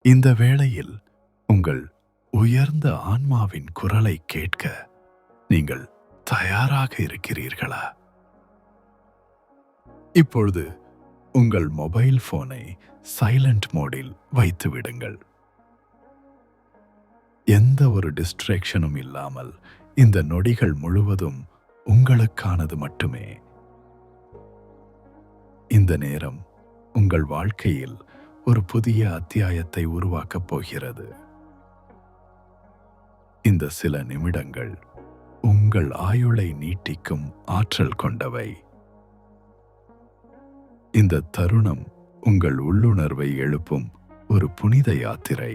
இந்த வேளையில் உங்கள் உயர்ந்த ஆன்மாவின் குரலை கேட்க நீங்கள் தயாராக இருக்கிறீர்களா? இப்பொழுது உங்கள் மொபைல் போனை சைலண்ட் மோடில் வைத்து விடுங்கள். எந்த ஒரு டிஸ்ட்ராக்ஷனும் இல்லாமல் இந்த நொடிகள் முழுவதும் உங்களுக்கானது மட்டுமே. இந்த நேரம் உங்கள் வாழ்க்கையில் ஒரு புதிய அத்தியாயத்தை உருவாக்கப் போகிறது. இந்த சில நிமிடங்கள் உங்கள் ஆயுளை நீட்டிக்கும் ஆற்றல் கொண்டவை. இந்த தருணம் உங்கள் உள்ளுணர்வை எழுப்பும் ஒரு புனித யாத்திரை.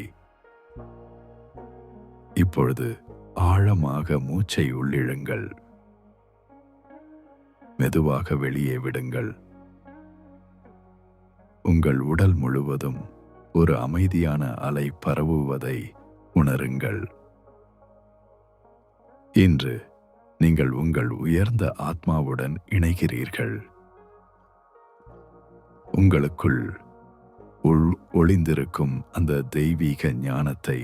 இப்பொழுது ஆழமாக மூச்சை உள்ளிழுங்கள். மெதுவாக வெளியே விடுங்கள். உங்கள் உடல் முழுவதும் ஒரு அமைதியான அலை பரவுவதை உணருங்கள். இன்று நீங்கள் உங்கள் உயர்ந்த ஆத்மாவுடன் இணைகிறீர்கள். உங்களுக்குள் ஒளிந்திருக்கும் அந்த தெய்வீக ஞானத்தை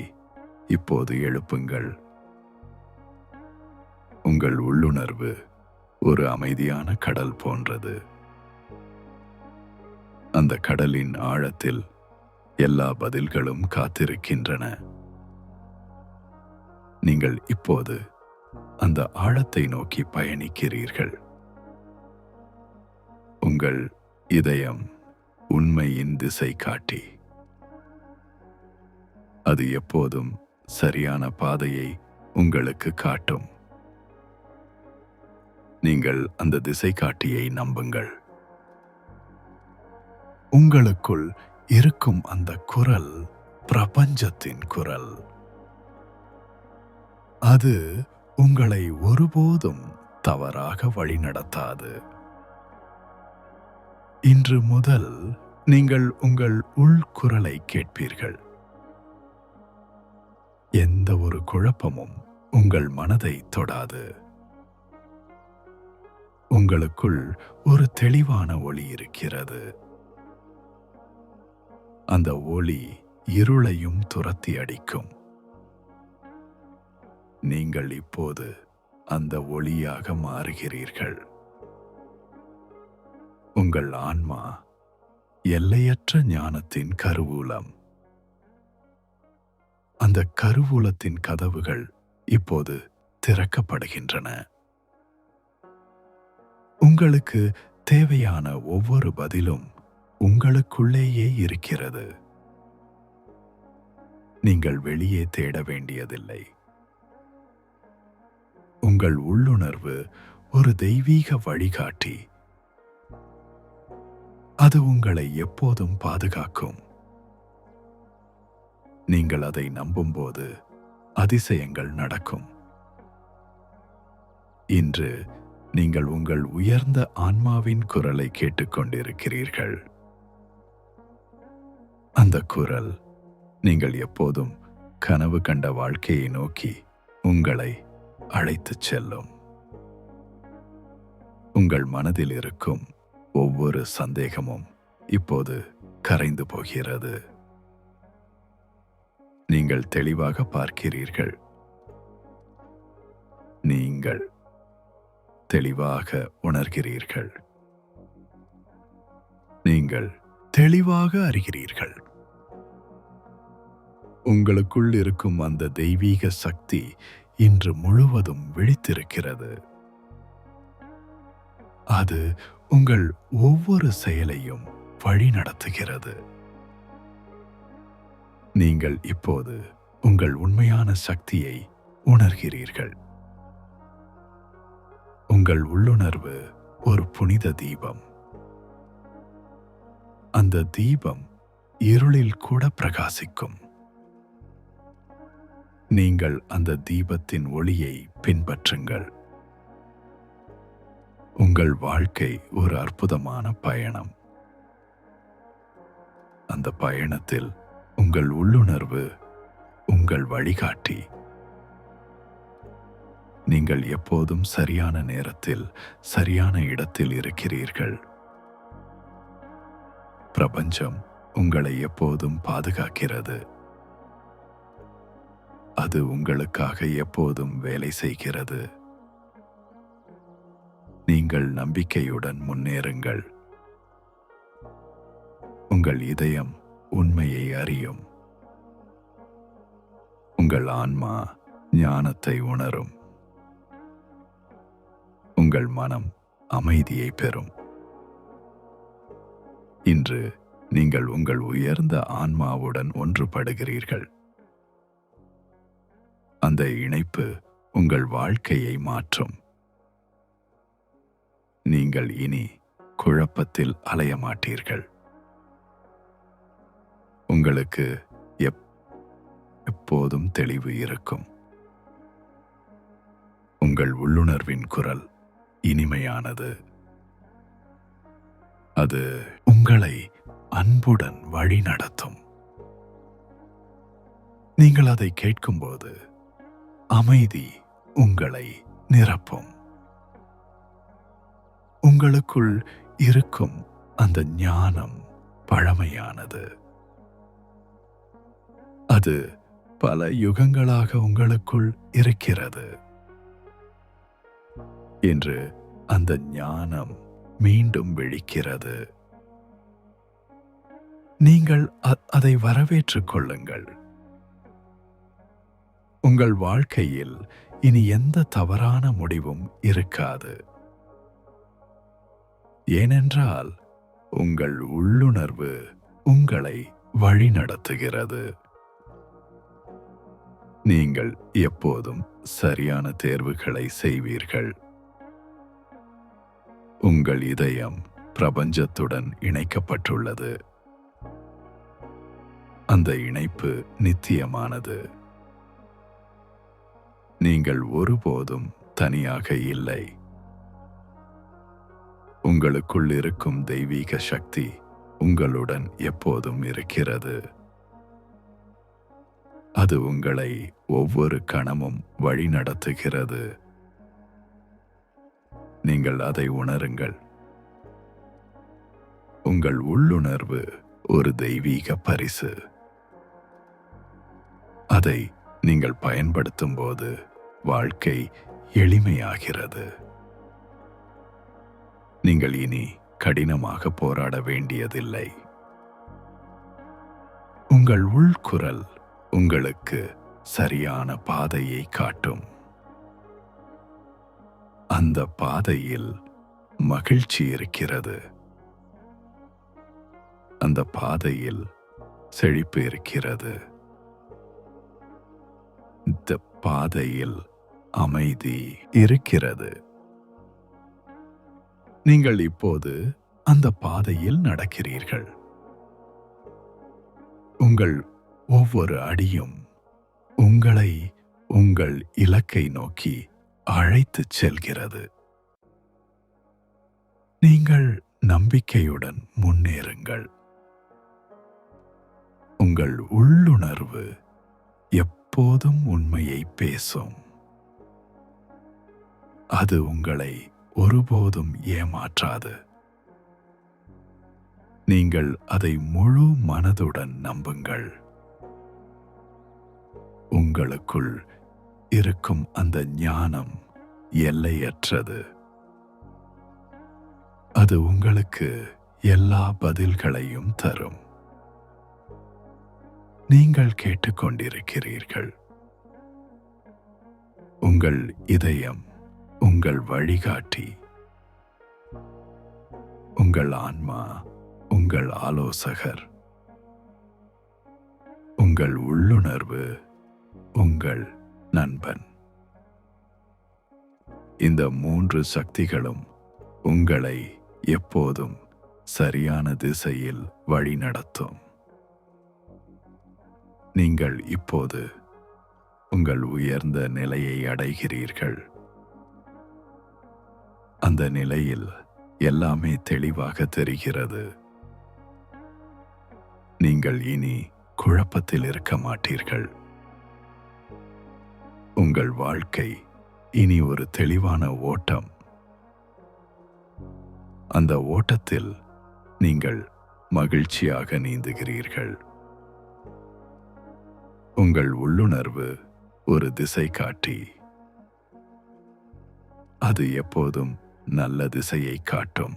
இப்போது எழுப்புங்கள். உங்கள் உள்ளுணர்வு ஒரு அமைதியான கடல் போன்றது. அந்த கடலின் ஆழத்தில் எல்லா பதில்களும் காத்திருக்கின்றன. நீங்கள் இப்போது அந்த ஆழத்தை நோக்கி பயணிக்கிறீர்கள். உங்கள் இதயம் உண்மையின் திசை காட்டி. அது எப்போதும் சரியான பாதையை உங்களுக்கு காட்டும். நீங்கள் அந்த திசை காட்டியை நம்புங்கள். உங்களுக்குள் இருக்கும் அந்த குரல் பிரபஞ்சத்தின் குரல். அது உங்களை ஒருபோதும் தவறாக வழிநடத்தாது. இன்று முதல் நீங்கள் உங்கள் உள்குரலை கேட்பீர்கள். எந்த ஒரு குழப்பமும் உங்கள் மனதை தொடாது. உங்களுக்குள் ஒரு தெளிவான ஒளி இருக்கிறது. அந்த ஒளி இருளையும் துரத்தி அடிக்கும். நீங்கள் இப்போது அந்த ஒளியாக மாறுகிறீர்கள். உங்கள் ஆன்மா எல்லையற்ற ஞானத்தின் கருவூலம். அந்த கருவூலத்தின் கதவுகள் இப்போது திறக்கப்படுகின்றன. உங்களுக்கு தேவையான ஒவ்வொரு பதிலும் உங்களுக்குள்ளேயே இருக்கிறது. நீங்கள் வெளியே தேட வேண்டியதில்லை. உங்கள் உள்ளுணர்வு ஒரு தெய்வீக வழிகாட்டி. அது உங்களை எப்போதும் பாதுகாக்கும். நீங்கள் அதை நம்பும்போது அதிசயங்கள் நடக்கும். இன்று நீங்கள் உங்கள் உயர்ந்த ஆன்மாவின் குரலை கேட்டுக்கொண்டிருக்கிறீர்கள். அந்த குரல் நீங்கள் எப்போதும் கனவு கண்ட வாழ்க்கையை நோக்கி உங்களை அழைத்துச் செல்லும். உங்கள் மனதில் இருக்கும் ஒவ்வொரு சந்தேகமும் இப்போது கரைந்து போகிறது. நீங்கள் தெளிவாக பார்க்கிறீர்கள். நீங்கள் தெளிவாக உணர்கிறீர்கள். நீங்கள் தெளிவாக அறிகிறீர்கள். உங்களுக்குள் இருக்கும் அந்த தெய்வீக சக்தி இன்று முழுவதும் விழித்திருக்கிறது. அது உங்கள் ஒவ்வொரு செயலையும் வழிநடத்துகிறது. நீங்கள் இப்போது உங்கள் உண்மையான சக்தியை உணர்கிறீர்கள். உங்கள் உள்ளுணர்வு ஒரு புனித தீபம். அந்த தீபம் இருளில் கூட பிரகாசிக்கும். நீங்கள் அந்த தீபத்தின் ஒளியை பின்பற்றுங்கள். உங்கள் வாழ்க்கை ஒரு அற்புதமான பயணம். அந்த பயணத்தில் உங்கள் உள்ளுணர்வு உங்கள் வழிகாட்டி. நீங்கள் எப்போதும் சரியான நேரத்தில் சரியான இடத்தில் இருக்கிறீர்கள். பிரபஞ்சம் உங்களை எப்போதும் பாதுகாக்கிறது. அது உங்களுக்காக எப்போதும் வேலை செய்கிறது. நீங்கள் நம்பிக்கையுடன் முன்னேறுங்கள். உங்கள் இதயம் உண்மையை அறியும். உங்கள் ஆன்மா ஞானத்தை உணரும். உங்கள் மனம் அமைதியை பெறும். இன்று நீங்கள் உங்கள் உயர்ந்த ஆன்மாவுடன் ஒன்றுபடுகிறீர்கள். அந்த இணைப்பு உங்கள் வாழ்க்கையை மாற்றும். நீங்கள் இனி குழப்பத்தில் அலைய மாட்டீர்கள். உங்களுக்கு எப்போதும் தெளிவு இருக்கும். உங்கள் உள்ளுணர்வின் குரல் இனிமையானது. அது உங்களை அன்புடன் வழிநடத்தும். நீங்கள் அதை கேட்கும்போது அமைதி உங்களை நிரப்பும். உங்களுக்குள் இருக்கும் அந்த ஞானம் பழமையானது. அது பல யுகங்களாக உங்களுக்குள் இருக்கிறது. இன்று அந்த ஞானம் மீண்டும் விழிக்கிறது. நீங்கள் அதை வரவேற்றுக் கொள்ளுங்கள். உங்கள் வாழ்க்கையில் இனி எந்த தவறான முடிவும் இருக்காது. ஏனென்றால் உங்கள் உள்ளுணர்வு உங்களை வழிநடத்துகிறது. நீங்கள் எப்போதும் சரியான தேர்வுகளை செய்வீர்கள். உங்கள் இதயம் பிரபஞ்சத்துடன் இணைக்கப்பட்டுள்ளது. அந்த இணைப்பு நித்தியமானது. நீங்கள் ஒருபோதும் தனியாக இல்லை. உங்களுக்குள் இருக்கும் தெய்வீக சக்தி உங்களுடன் எப்போதும் இருக்கிறது. அது உங்களை ஒவ்வொரு கணமும் வழிநடத்துகிறது. நீங்கள் அதை உணருங்கள். உங்கள் உள்ளுணர்வு ஒரு தெய்வீக பரிசு. அதை நீங்கள் பயன்படுத்தும் போது வாழ்க்கை எளிமையாகிறது. நீங்கள் இனி கடினமாக போராட வேண்டியதில்லை. உங்கள் உள்குரல் உங்களுக்கு சரியான பாதையை காட்டும். அந்த பாதையில் மகிழ்ச்சி இருக்கிறது. அந்த பாதையில் செழிப்பு இருக்கிறது. இந்த பாதையில் அமைதி இருக்கிறது. நீங்கள் இப்போது அந்த பாதையில் நடக்கிறீர்கள். உங்கள் ஒவ்வொரு அடியும் உங்களை உங்கள் இலக்கை நோக்கி அழைத்துச் செல்கிறது. நீங்கள் நம்பிக்கையுடன் முன்னேறுங்கள். உங்கள் உள்ளுணர்வு எப்போதும் உண்மையை பேசும். அது உங்களை ஒருபோதும் ஏமாற்றாது. நீங்கள் அதை முழு மனதுடன் நம்புங்கள். உங்களுக்குள் இருக்கும் அந்த ஞானம் எல்லையற்றது. அது உங்களுக்கு எல்லா பதில்களையும் தரும். நீங்கள் கேட்டுக்கொண்டிருக்கிறீர்கள். உங்கள் இதயம் உங்கள் வழிகாட்டி. உங்கள் ஆன்மா உங்கள் ஆலோசகர். உங்கள் உள்ளுணர்வு உங்கள் நண்பன். இந்த 3 சக்திகளும் உங்களை எப்போதும் சரியான திசையில் வழிநடத்தும். நீங்கள் இப்போது உங்கள் உயர்ந்த நிலையை அடைகிறீர்கள். அந்த நிலையில் எல்லாமே தெளிவாக தெரிகிறது. நீங்கள் இனி குழப்பத்தில் இருக்க மாட்டீர்கள். உங்கள் வாழ்க்கை இனி ஒரு தெளிவான ஓட்டம். அந்த ஓட்டத்தில் நீங்கள் மகிழ்ச்சியாக நீந்துகிறீர்கள். உங்கள் உள்ளுணர்வு ஒரு திசை காட்டி. அது எப்போதும் நல்ல திசையை காட்டும்.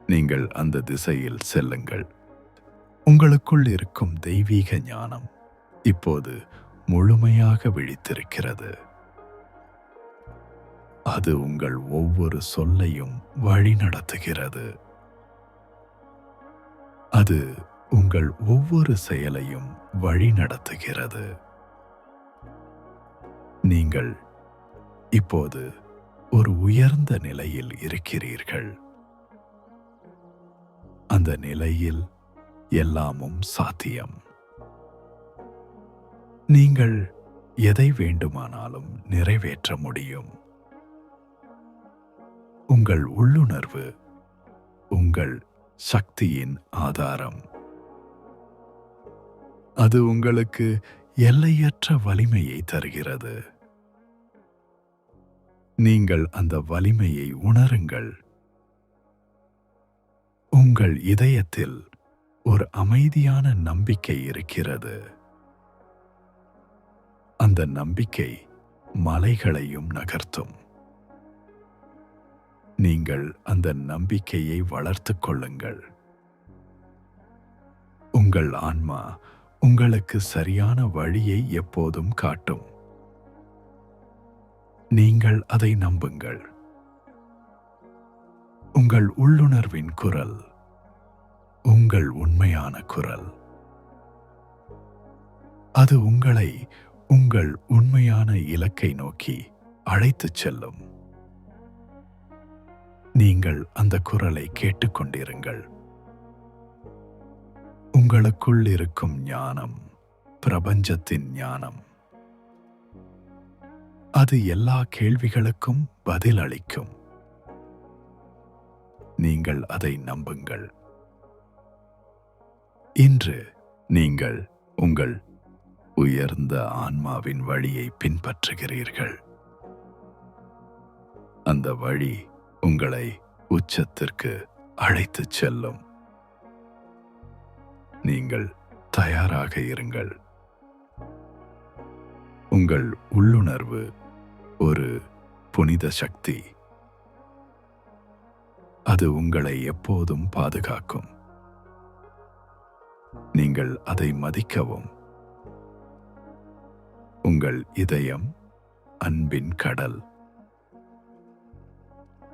நீங்கள் அந்த திசையில் செல்லுங்கள். உங்களுக்குள் இருக்கும் தெய்வீக ஞானம் இப்போது முழுமையாக விழித்திருக்கிறது. அது உங்கள் ஒவ்வொரு சொல்லையும் வழிநடத்துகிறது. அது உங்கள் ஒவ்வொரு செயலையும் வழிநடத்துகிறது. நீங்கள் இப்போது ஒரு உயர்ந்த நிலையில் இருக்கிறீர்கள். அந்த நிலையில் எல்லாமும் சாத்தியம். நீங்கள் எதை வேண்டுமானாலும் நிறைவேற்ற முடியும். உங்கள் உள்ளுணர்வு உங்கள் சக்தியின் ஆதாரம். அது உங்களுக்கு எல்லையற்ற வலிமையை தருகிறது. நீங்கள் அந்த வலிமையை உணருங்கள். உங்கள் இதயத்தில் ஒரு அமைதியான நம்பிக்கை இருக்கிறது. அந்த நம்பிக்கை மலைகளையும் நகர்த்தும். நீங்கள் அந்த நம்பிக்கையை வளர்த்துக் கொள்ளுங்கள். உங்கள் ஆன்மா உங்களுக்கு சரியான வழியை எப்போதும் காட்டும். நீங்கள் அதை நம்புங்கள். உங்கள் உள்ளுணர்வின் குரல் உங்கள் உண்மையான குரல். அது உங்களை உங்கள் உண்மையான இலக்கை நோக்கி அழைத்துச் செல்லும். நீங்கள் அந்த குரலை கேட்டுக்கொண்டிருங்கள். உங்களுக்குள் இருக்கும் ஞானம் பிரபஞ்சத்தின் ஞானம். அது எல்லா கேள்விகளுக்கும் பதில் அளிக்கும். நீங்கள் அதை நம்புங்கள். இன்று நீங்கள் உங்கள் உயர்ந்த ஆன்மாவின் வழியை பின்பற்றுகிறீர்கள். அந்த வழி உங்களை உச்சத்திற்கு அழைத்துச் செல்லும். நீங்கள் தயாராக இருங்கள். உங்கள் உள்ளுணர்வு ஒரு புனித சக்தி. அது உங்களை எப்போதும் பாதுகாக்கும். நீங்கள் அதை மதிக்கவும். உங்கள் இதயம் அன்பின் கடல்.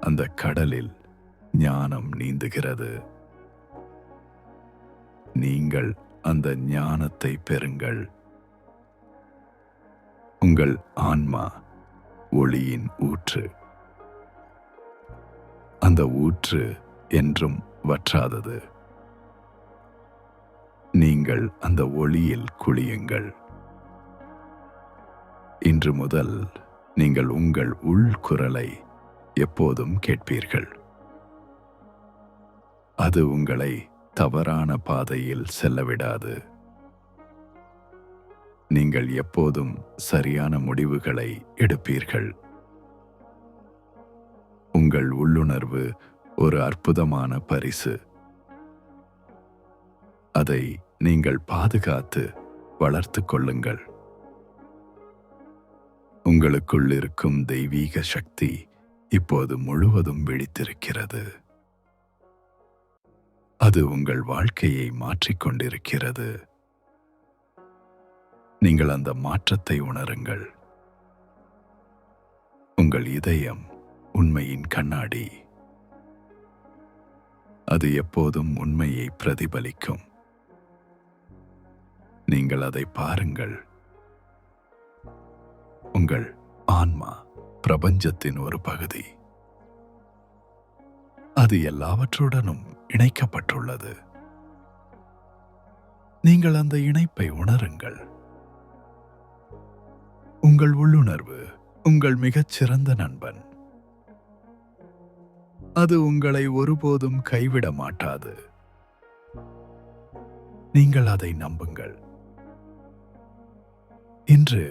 அந்த கடலில் ஞானம் நீந்துகிறது. நீங்கள் அந்த ஞானத்தை பெறுங்கள். உங்கள் ஆன்மா ஒளியின் ஊற்று. அந்த ஊற்று என்றும் வற்றாதது. நீங்கள் அந்த ஒளியில் குளியுங்கள். இன்று முதல் நீங்கள் உங்கள் உள்குரலை எப்போதும் கேட்பீர்கள். அது உங்களை தவறான பாதையில் செல்லவிடாது. நீங்கள் எப்போதும் சரியான முடிவுகளை எடுப்பீர்கள். உங்கள் உள்ளுணர்வு ஒரு அற்புதமான பரிசு. அதை நீங்கள் பாதுகாத்து வளர்த்துக் கொள்ளுங்கள். உங்களுக்குள் இருக்கும் தெய்வீக சக்தி இப்போது முழுவதும் விழித்திருக்கிறது. அது உங்கள் வாழ்க்கையை மாற்றிக்கொண்டிருக்கிறது. நீங்கள் அந்த மாற்றத்தை உணருங்கள். உங்கள் இதயம் உண்மையின் கண்ணாடி. அது எப்போதும் உண்மையை பிரதிபலிக்கும். நீங்கள் அதை பாருங்கள். உங்கள் ஆன்மா பிரபஞ்சத்தின் ஒரு பகுதி. அது எல்லாவற்றுடனும் இணைக்கப்பட்டுள்ளது. நீங்கள் அந்த இணைப்பை உணருங்கள். உங்கள் உள்ளுணர்வு உங்கள் மிகச்சிறந்த நண்பன். அது உங்களை ஒருபோதும் கைவிட மாட்டாது. நீங்கள் அதை நம்புங்கள். இன்று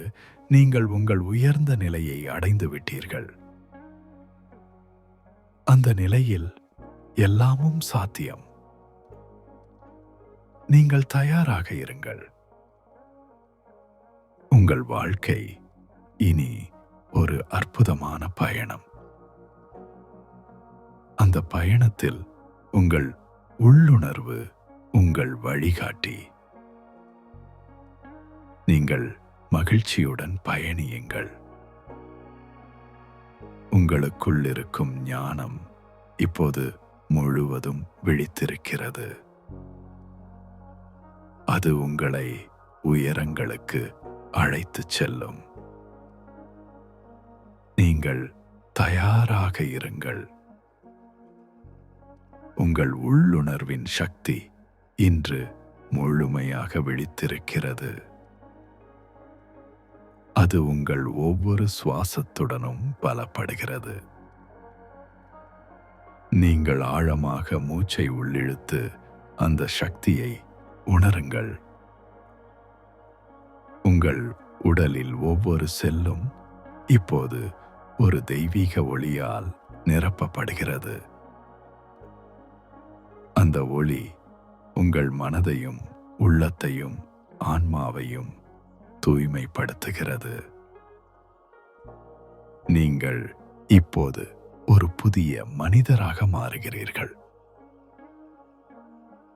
நீங்கள் உங்கள் உயர்ந்த நிலையை அடைந்து விட்டீர்கள். அந்த நிலையில் எல்லாமும் சாத்தியம். நீங்கள் தயாராக இருங்கள். உங்கள் வாழ்க்கை இனி ஒரு அற்புதமான பயணம். அந்த பயணத்தில் உங்கள் உள்ளுணர்வு உங்கள் வழிகாட்டி. நீங்கள் மகிழ்ச்சியுடன் பயணியுங்கள். உங்களுக்குள் இருக்கும் ஞானம் இப்போது முழுவதும் விழித்திருக்கிறது. அது உங்களை உயரங்களுக்கு அழைத்துச் செல்லும். நீங்கள் தயாராக இருங்கள். உங்கள் உள்ளுணர்வின் சக்தி இன்று முழுமையாக விழித்திருக்கிறது. அது உங்கள் ஒவ்வொரு சுவாசத்துடனும் பலப்படுகிறது. நீங்கள் ஆழமாக மூச்சை உள்ளிழுத்து அந்த சக்தியை உணருங்கள். உங்கள் உடலில் ஒவ்வொரு செல்லும் இப்போது ஒரு தெய்வீக ஒளியால் நிரப்பப்படுகிறது. அந்த ஒளி உங்கள் மனதையும் உள்ளத்தையும் ஆன்மாவையும் தூய்மைப்படுத்துகிறது. நீங்கள் இப்போது ஒரு புதிய மனிதராக மாறுகிறீர்கள்.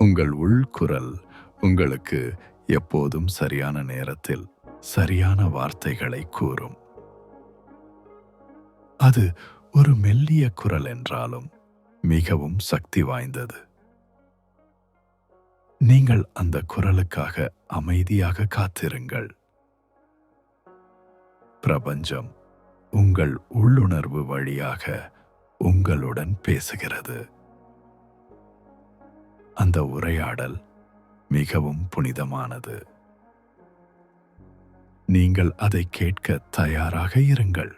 உங்கள் உள்குரல் உங்களுக்கு எப்போதும் சரியான நேரத்தில் சரியான வார்த்தைகளை கூறும். அது ஒரு மெல்லிய குரல் என்றாலும் மிகவும் சக்தி வாய்ந்தது. நீங்கள் அந்த குரலுக்காக அமைதியாக காத்திருங்கள். பிரபஞ்சம் உங்கள் உள்ளுணர்வு வழியாக உங்களுடன் பேசுகிறது. அந்த உரையாடல் மிகவும் புனிதமானது. நீங்கள் அதை கேட்க தயாராக இருங்கள்.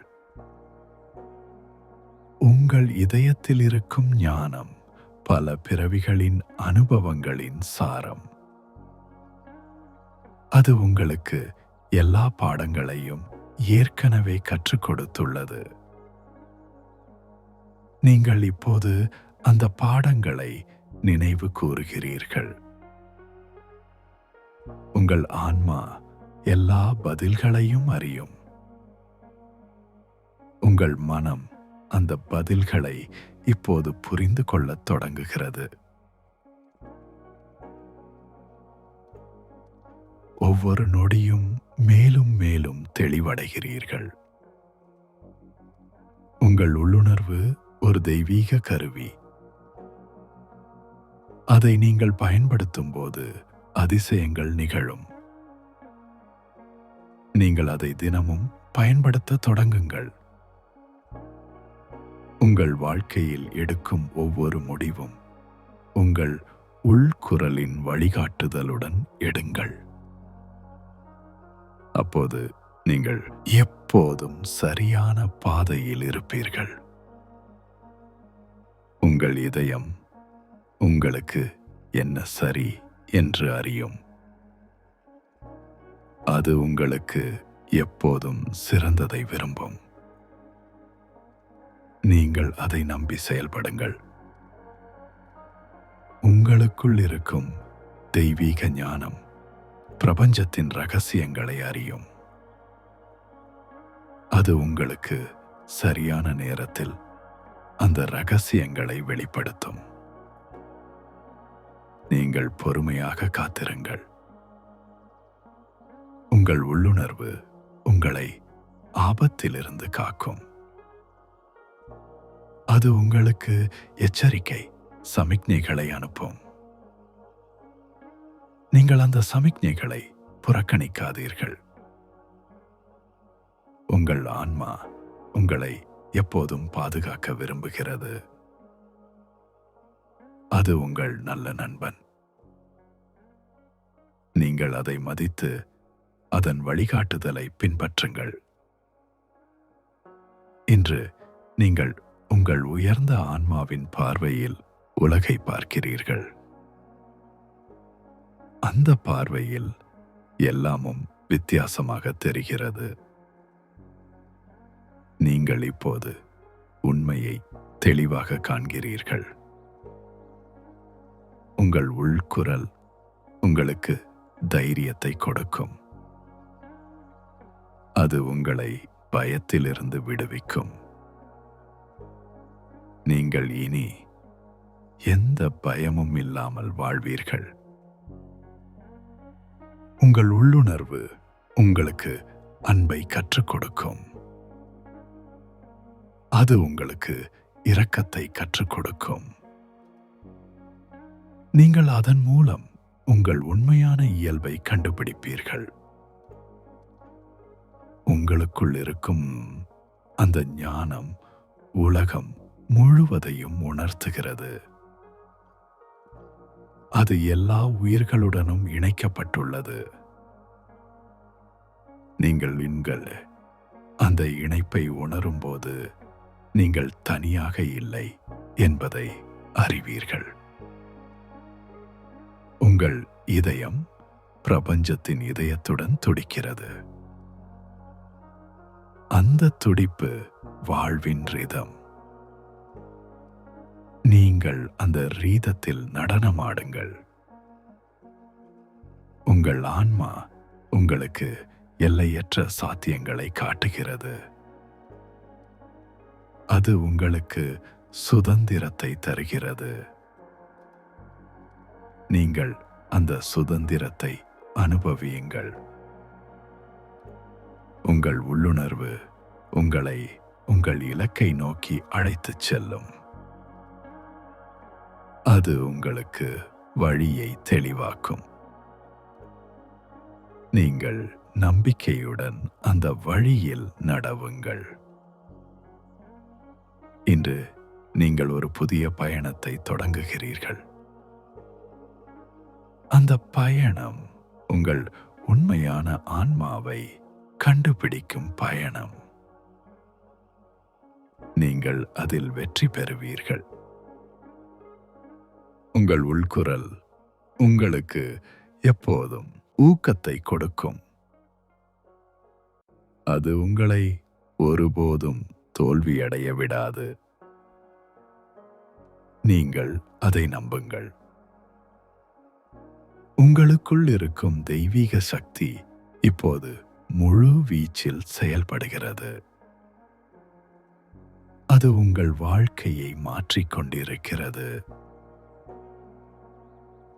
உங்கள் இதயத்தில் இருக்கும் ஞானம் பல பிறவிகளின் அனுபவங்களின் சாரம். அது உங்களுக்கு எல்லா பாடங்களையும் ஏற்கனவே கற்றுக் கொடுத்துள்ளது. நீங்கள் இப்போது அந்த பாடங்களை நினைவு கூறுகிறீர்கள். உங்கள் ஆன்மா எல்லா பதில்களையும் அறியும். உங்கள் மனம் அந்த பதில்களை இப்போது புரிந்து கொள்ளத் தொடங்குகிறது. ஒவ்வொரு நொடியும் மேலும் மேலும் தெளிவடைகிறீர்கள். உங்கள் உள்ளுணர்வு ஒரு தெய்வீக கருவி. அதை நீங்கள் பயன்படுத்தும் போது அதிசயங்கள் நிகழும். நீங்கள் அதை தினமும் பயன்படுத்த தொடங்குங்கள். உங்கள் வாழ்க்கையில் எடுக்கும் ஒவ்வொரு முடிவும் உங்கள் உள்குரலின் வழிகாட்டுதலுடன் எடுங்கள். அப்போது நீங்கள் எப்போதும் சரியான பாதையில் இருப்பீர்கள். உங்கள் இதயம் உங்களுக்கு என்ன சரி என்று அறியும். அது உங்களுக்கு எப்போதும் சிறந்ததை விரும்பும். நீங்கள் அதை நம்பி செயல்படுங்கள். உங்களுக்குள் இருக்கும் தெய்வீக ஞானம் பிரபஞ்சத்தின் ரகசியங்களை அறியும். அது உங்களுக்கு சரியான நேரத்தில் அந்த ரகசியங்களை வெளிப்படுத்தும். நீங்கள் பொறுமையாக காத்திருங்கள். உங்கள் உள்ளுணர்வு உங்களை ஆபத்திலிருந்து காக்கும். அது உங்களுக்கு எச்சரிக்கை சமிக்ஞைகளை அனுப்பும். நீங்கள் அந்த சமிக்ஞைகளை புறக்கணிக்காதீர்கள். உங்கள் ஆன்மா உங்களை எப்போதும் பாதுகாக்க விரும்புகிறது. அது உங்கள் நல்ல நண்பன். நீங்கள் அதை மதித்து அதன் வழிகாட்டுதலை பின்பற்றுங்கள். இன்று நீங்கள் உங்கள் உயர்ந்த ஆன்மாவின் பார்வையில் உலகை பார்க்கிறீர்கள். அந்த பார்வையில் எல்லாமும் வித்தியாசமாக தெரிகிறது. நீங்கள் இப்போது உண்மையை தெளிவாக காண்கிறீர்கள். உங்கள் உள்குரல் உங்களுக்கு தைரியத்தை கொடுக்கும். அது உங்களை பயத்திலிருந்து விடுவிக்கும். நீங்கள் இனி எந்த பயமும் இல்லாமல் வாழ்வீர்கள். உங்கள் உள்ளுணர்வு உங்களுக்கு அன்பை கற்றுக் கொடுக்கும். அது உங்களுக்கு இரக்கத்தை கற்றுக் கொடுக்கும். நீங்கள் அதன் மூலம் உங்கள் உண்மையான இயல்பை கண்டுபிடிப்பீர்கள். உங்களுக்குள் இருக்கும் அந்த ஞானம் உலகம் முழுவதையும் உணர்த்துகிறது. அது எல்லா உயிர்களுடனும் இணைக்கப்பட்டுள்ளது. நீங்கள் அந்த இணைப்பை உணரும்போது நீங்கள் தனியாக இல்லை என்பதை அறிவீர்கள். உங்கள் இதயம் பிரபஞ்சத்தின் இதயத்துடன் துடிக்கிறது. அந்த துடிப்பு வாழ்வின் ரிதம். நீங்கள் அந்த ரீதத்தில் நடனமாடுங்கள். உங்கள் ஆன்மா உங்களுக்கு எல்லையற்ற சாத்தியங்களை காட்டுகிறது. அது உங்களுக்கு சுதந்திரத்தை தருகிறது. நீங்கள் அந்த சுதந்திரத்தை அனுபவியுங்கள். உங்கள் உள்ளுணர்வு உங்களை உங்கள் இலக்கை நோக்கி அழைத்துச் செல்லும். அது உங்களுக்கு வழியை தெளிவாக்கும். நீங்கள் நம்பிக்கையுடன் அந்த வழியில் நடவுங்கள். இன்று நீங்கள் ஒரு புதிய பயணத்தை தொடங்குகிறீர்கள். அந்த பயணம் உங்கள் உண்மையான ஆன்மாவை கண்டுபிடிக்கும் பயணம். நீங்கள் அதில் வெற்றி பெறுவீர்கள். உங்கள் உள்குரல் உங்களுக்கு எப்போதும் ஊக்கத்தை கொடுக்கும். அது உங்களை ஒருபோதும் தோல்வியடைய விடாது. நீங்கள் அதை நம்புங்கள். உங்களுக்குள் இருக்கும் தெய்வீக சக்தி இப்போது முழு வீச்சில் செயல்படுகிறது. அது உங்கள் வாழ்க்கையை மாற்றிக்கொண்டிருக்கிறது.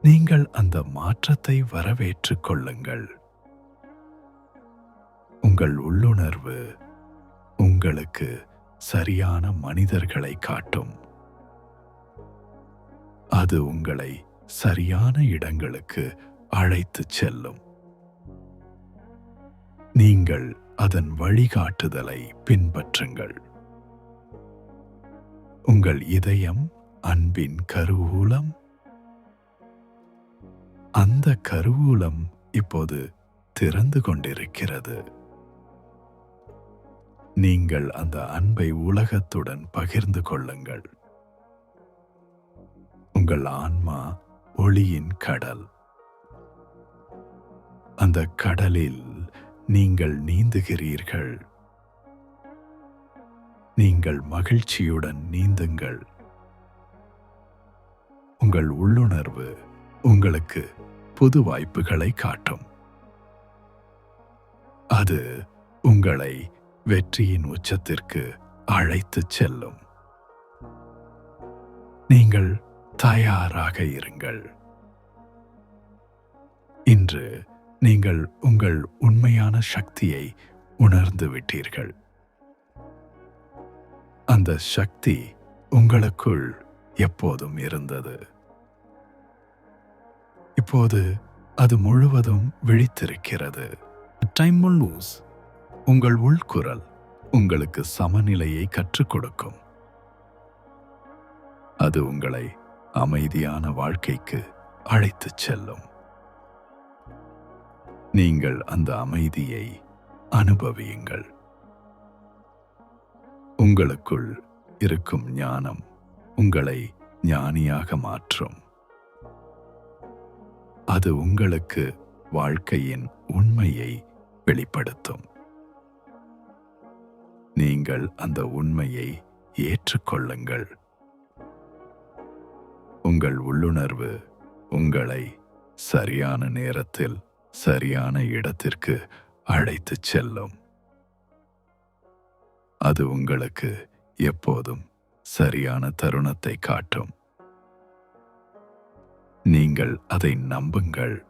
நீங்கள் அந்த மாற்றத்தை வரவேற்றுக் கொள்ளுங்கள். உங்கள் உள்ளுணர்வு உங்களுக்கு சரியான மனிதர்களை காட்டும். அது உங்களை சரியான இடங்களுக்கு அழைத்துச் செல்லும். நீங்கள் அதன் வழிகாட்டுதலை பின்பற்றுங்கள். உங்கள் இதயம் அன்பின் கருவூலம். அந்த கருவூலம் இப்போது திறந்து கொண்டிருக்கிறது. நீங்கள் அந்த அன்பை உலகத்துடன் பகிர்ந்து கொள்ளுங்கள். உங்கள் ஆன்மா ஒளியின் கடல். அந்த கடலில் நீங்கள் நீந்துகிறீர்கள். நீங்கள் மகிழ்ச்சியுடன் நீந்துங்கள். உங்கள் உள்ளுணர்வு உங்களுக்கு புது வாய்ப்புகளை காட்டும். அது உங்களை வெற்றியின் உச்சத்திற்கு அழைத்துச் செல்லும். நீங்கள் தயாராக இருங்கள். இன்று நீங்கள் உங்கள் உண்மையான சக்தியை உணர்ந்து விட்டீர்கள். அந்த சக்தி உங்களுக்குள் எப்போதும் இருந்தது. இப்போது அது முழுவதும் விழித்திருக்கிறது. Time will lose. உங்கள் உள்குரல் உங்களுக்கு சமநிலையை கற்றுக் கொடுக்கும். அது உங்களை அமைதியான வாழ்க்கைக்கு அழைத்துச் செல்லும். நீங்கள் அந்த அமைதியை அனுபவியுங்கள். உங்களுக்குள் இருக்கும் ஞானம் உங்களை ஞானியாக மாற்றும். அது உங்களுக்கு வாழ்க்கையின் உண்மையை வெளிப்படுத்தும். நீங்கள் அந்த உண்மையை ஏற்றுக்கொள்ளுங்கள். உங்கள் உள்ளுணர்வு உங்களை சரியான நேரத்தில் சரியான இடத்திற்கு அழைத்துச் செல்லும். அது உங்களுக்கு எப்போதும் சரியான தருணத்தை காட்டும். நீங்கள் அதை நம்புங்கள்.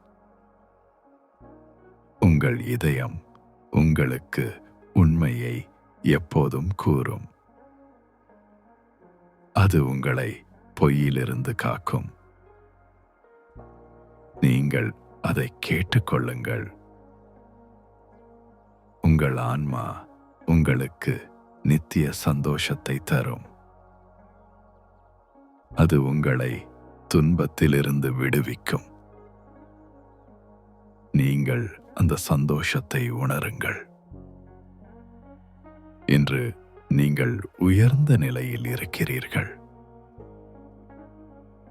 உங்கள் இதயம் உங்களுக்கு உண்மையை எப்போதும் கூறும். அது உங்களை பொய்யிலிருந்து காக்கும். நீங்கள் அதை கேட்டுக்கொள்ளுங்கள். உங்கள் ஆன்மா உங்களுக்கு நித்திய சந்தோஷத்தை தரும். அது உங்களை துன்பத்திலிருந்து விடுவிக்கும். நீங்கள் அந்த சந்தோஷத்தை உணருங்கள். இன்று நீங்கள் உயர்ந்த நிலையில் இருக்கிறீர்கள்.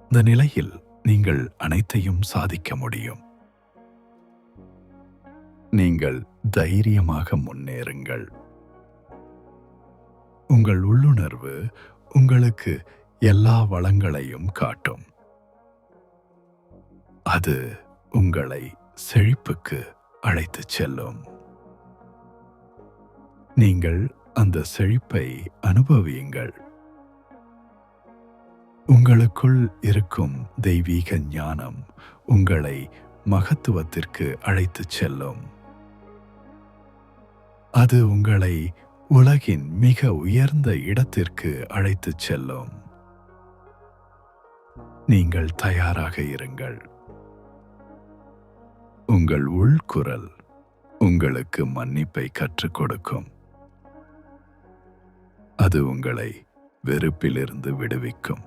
இந்த நிலையில் நீங்கள் அனைத்தையும் சாதிக்க முடியும். நீங்கள் தைரியமாக முன்னேறுங்கள். உங்கள் உள்ளுணர்வு உங்களுக்கு எல்லா வளங்களையும் காட்டும். அது உங்களை செழிப்புக்கு அழைத்துச் செல்லும். நீங்கள் அந்த செழிப்பை அனுபவியுங்கள். உங்களுக்குள் இருக்கும் தெய்வீக ஞானம் உங்களை மகத்துவத்திற்கு அழைத்துச் செல்லும். அது உங்களை உலகின் மிக உயர்ந்த இடத்திற்கு அழைத்துச் செல்லும். நீங்கள் தயாராக இருங்கள். உங்கள் உள்குரல் உங்களுக்கு மன்னிப்பை கற்றுக் கொடுக்கும். அது உங்களை வெறுப்பிலிருந்து விடுவிக்கும்.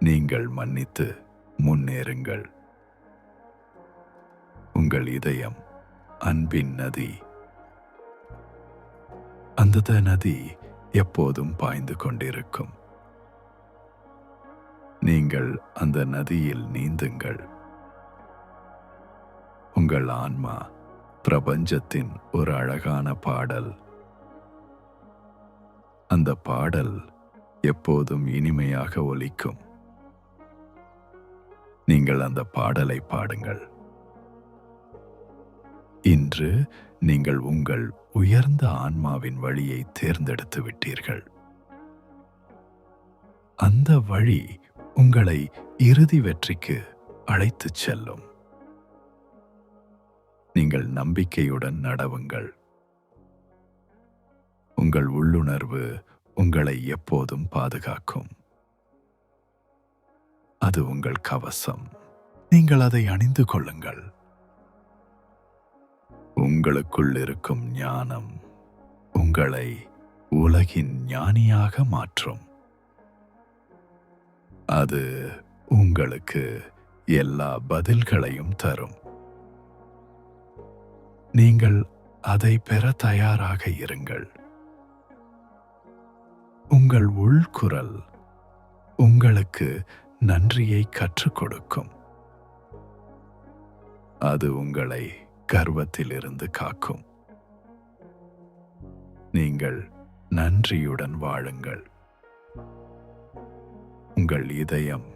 நீங்கள் மன்னித்து முன்னேறுங்கள். உங்கள் இதயம் அன்பின் நதி. அந்த நதி எப்போதும் பாய்ந்து கொண்டிருக்கும். நீங்கள் அந்த நதியில் நீந்துங்கள். உங்கள் ஆன்மா பிரபஞ்சத்தின் ஒரு அழகான பாடல். அந்த பாடல் எப்போதும் இனிமையாக ஒலிக்கும். நீங்கள் அந்த பாடலை பாடுங்கள். இன்று நீங்கள் உங்கள் உயர்ந்த ஆன்மாவின் வழியை தேர்ந்தெடுத்து விட்டீர்கள். அந்த வழி உங்களை இறுதி வெற்றிக்கு அழைத்துச் செல்லும். நீங்கள் நம்பிக்கையுடன் நடவுங்கள். உங்கள் உள்ளுணர்வு உங்களை எப்போதும் பாதுகாக்கும். அது உங்கள் கவசம். நீங்கள் அதை அணிந்து கொள்ளுங்கள். உங்களுக்குள் இருக்கும் ஞானம் உங்களை உலகின் ஞானியாக மாற்றும். அது உங்களுக்கு எல்லா பதில்களையும் தரும். நீங்கள் அதை பெற தயாராக இருங்கள். உங்கள் உள்குரல் உங்களுக்கு நன்றியை கற்றுக் கொடுக்கும். அது உங்களை கர்வத்திலிருந்து காக்கும். நீங்கள் நன்றியுடன் வாழுங்கள். உங்கள் இதயம்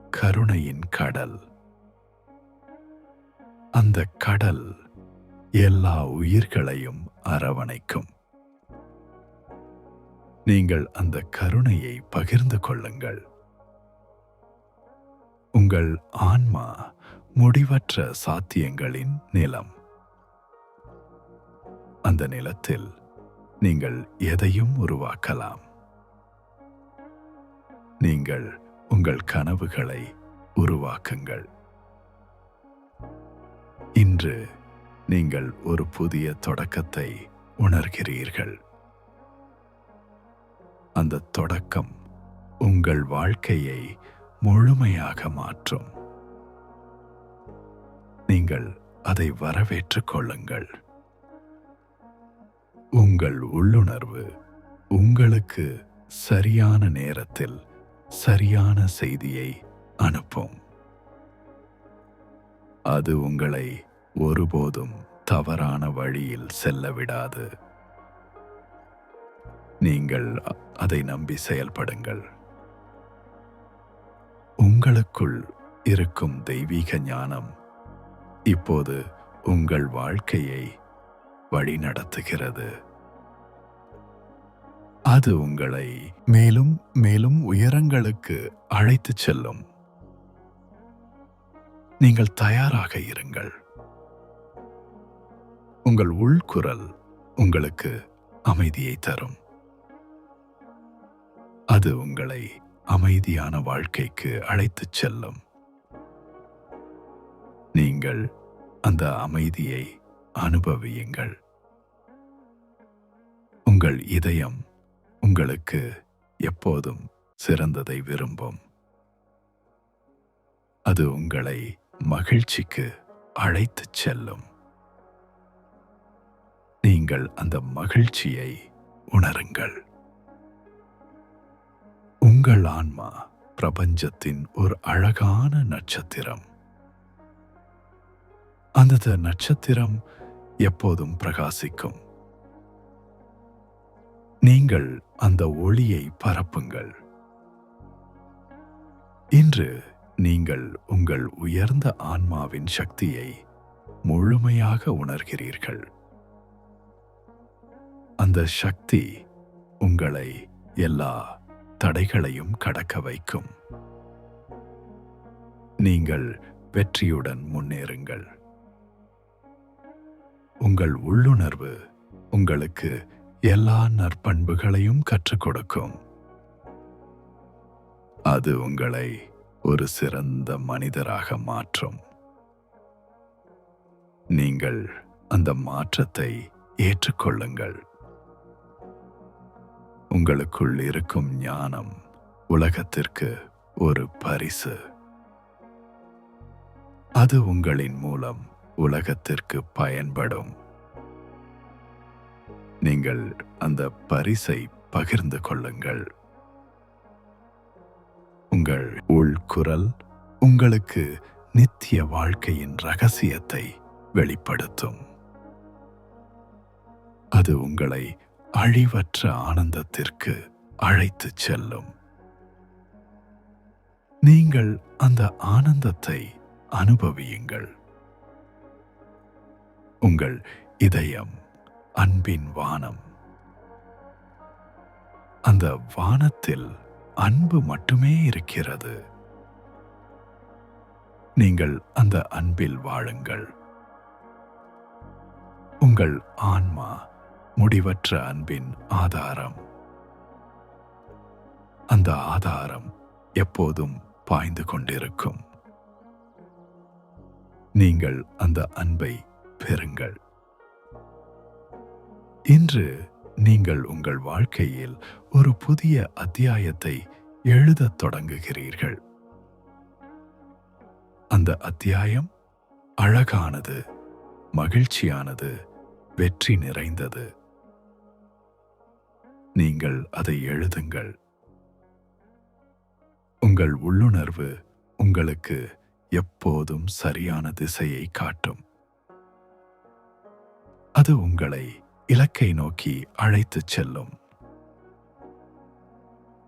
கருணையின் கடல். அந்த கடல் எல்லா உயிர்களையும் அரவணைக்கும். நீங்கள் அந்த கருணையை பகிர்ந்து கொள்ளுங்கள். உங்கள் ஆன்மா முடிவற்ற சாத்தியங்களின் நிலம். அந்த நிலத்தில் நீங்கள் எதையும் உருவாக்கலாம். நீங்கள் உங்கள் கனவுகளை உருவாக்குங்கள். இன்று நீங்கள் ஒரு புதிய தொடக்கத்தை உணர்கிறீர்கள். அந்த தொடக்கம் உங்கள் வாழ்க்கையை முழுமையாக மாற்றும். நீங்கள் அதை வரவேற்றுக் கொள்ளுங்கள். உங்கள் உள்ளுணர்வு உங்களுக்கு சரியான நேரத்தில் சரியான செய்தியை அனுப்பும். அது உங்களை ஒருபோதும் தவறான வழியில் செல்ல விடாது. நீங்கள் அதை நம்பி செயல்படுங்கள். உங்களுக்குள் இருக்கும் தெய்வீக ஞானம் இப்போது உங்கள் வாழ்க்கையை வழிநடத்துகிறது. அது உங்களை மேலும் மேலும் உயரங்களுக்கு அழைத்துச் செல்லும். நீங்கள் தயாராக இருங்கள். உங்கள் உள்குரல் உங்களுக்கு அமைதியை தரும். அது உங்களை அமைதியான வாழ்க்கைக்கு அழைத்துச் செல்லும். நீங்கள் அந்த அமைதியை அனுபவியுங்கள். உங்கள் இதயம் உங்களுக்கு எப்போதும் சிறந்ததை விரும்பும். அது உங்களை மகிழ்ச்சிக்கு அழைத்துச் செல்லும். நீங்கள் அந்த மகிழ்ச்சியை உணருங்கள். உங்கள் ஆன்மா பிரபஞ்சத்தின் ஒரு அழகான நட்சத்திரம். அந்த நட்சத்திரம் எப்போதும் பிரகாசிக்கும். நீங்கள் அந்த ஒளியை பரப்புங்கள். இன்று நீங்கள் உங்கள் உயர்ந்த ஆன்மாவின் சக்தியை முழுமையாக உணர்கிறீர்கள். அந்த சக்தி உங்களை எல்லா தடைகளையும் கடக்க வைக்கும். நீங்கள் வெற்றியுடன் முன்னேறுங்கள். உங்கள் உள்ளுணர்வு உங்களுக்கு எல்லா நற்பண்புகளையும் கற்றுக் கொடுக்கும். அது உங்களை ஒரு சிறந்த மனிதராக மாற்றும். நீங்கள் அந்த மாற்றத்தை ஏற்றுக்கொள்ளுங்கள். உங்களுக்குள் இருக்கும் ஞானம் உலகத்திற்கு ஒரு பரிசு. அது உங்களின் மூலம் உலகத்திற்கு பயன்படும். நீங்கள் அந்த பரிசை பகிர்ந்து கொள்ளுங்கள். உங்கள் உள்குரல் உங்களுக்கு நித்திய வாழ்க்கையின் ரகசியத்தை வெளிப்படுத்தும். அது உங்களை அழிவற்ற ஆனந்தத்திற்கு அழைத்துச் செல்லும். நீங்கள் அந்த ஆனந்தத்தை அனுபவியுங்கள். உங்கள் இதயம் அன்பின் வானம். அந்த வானத்தில் அன்பு மட்டுமே இருக்கிறது. நீங்கள் அந்த அன்பில் வாழுங்கள். உங்கள் ஆன்மா முடிவற்ற அன்பின் ஆதாரம். அந்த ஆதாரம் எப்போதும் பாய்ந்து கொண்டிருக்கும். நீங்கள் அந்த அன்பை பெறுங்கள். இன்று நீங்கள் உங்கள் வாழ்க்கையில் ஒரு புதிய அத்தியாயத்தை எழுதத் தொடங்குகிறீர்கள். அந்த அத்தியாயம் அழகானது, மகிழ்ச்சியானது, வெற்றி நிறைந்தது. நீங்கள் அதை எழுதுங்கள். உங்கள் உள்ளுணர்வு உங்களுக்கு எப்போதும் சரியான திசையை காட்டும். அது உங்களை இலக்கை நோக்கி அழைத்துச் செல்லும்.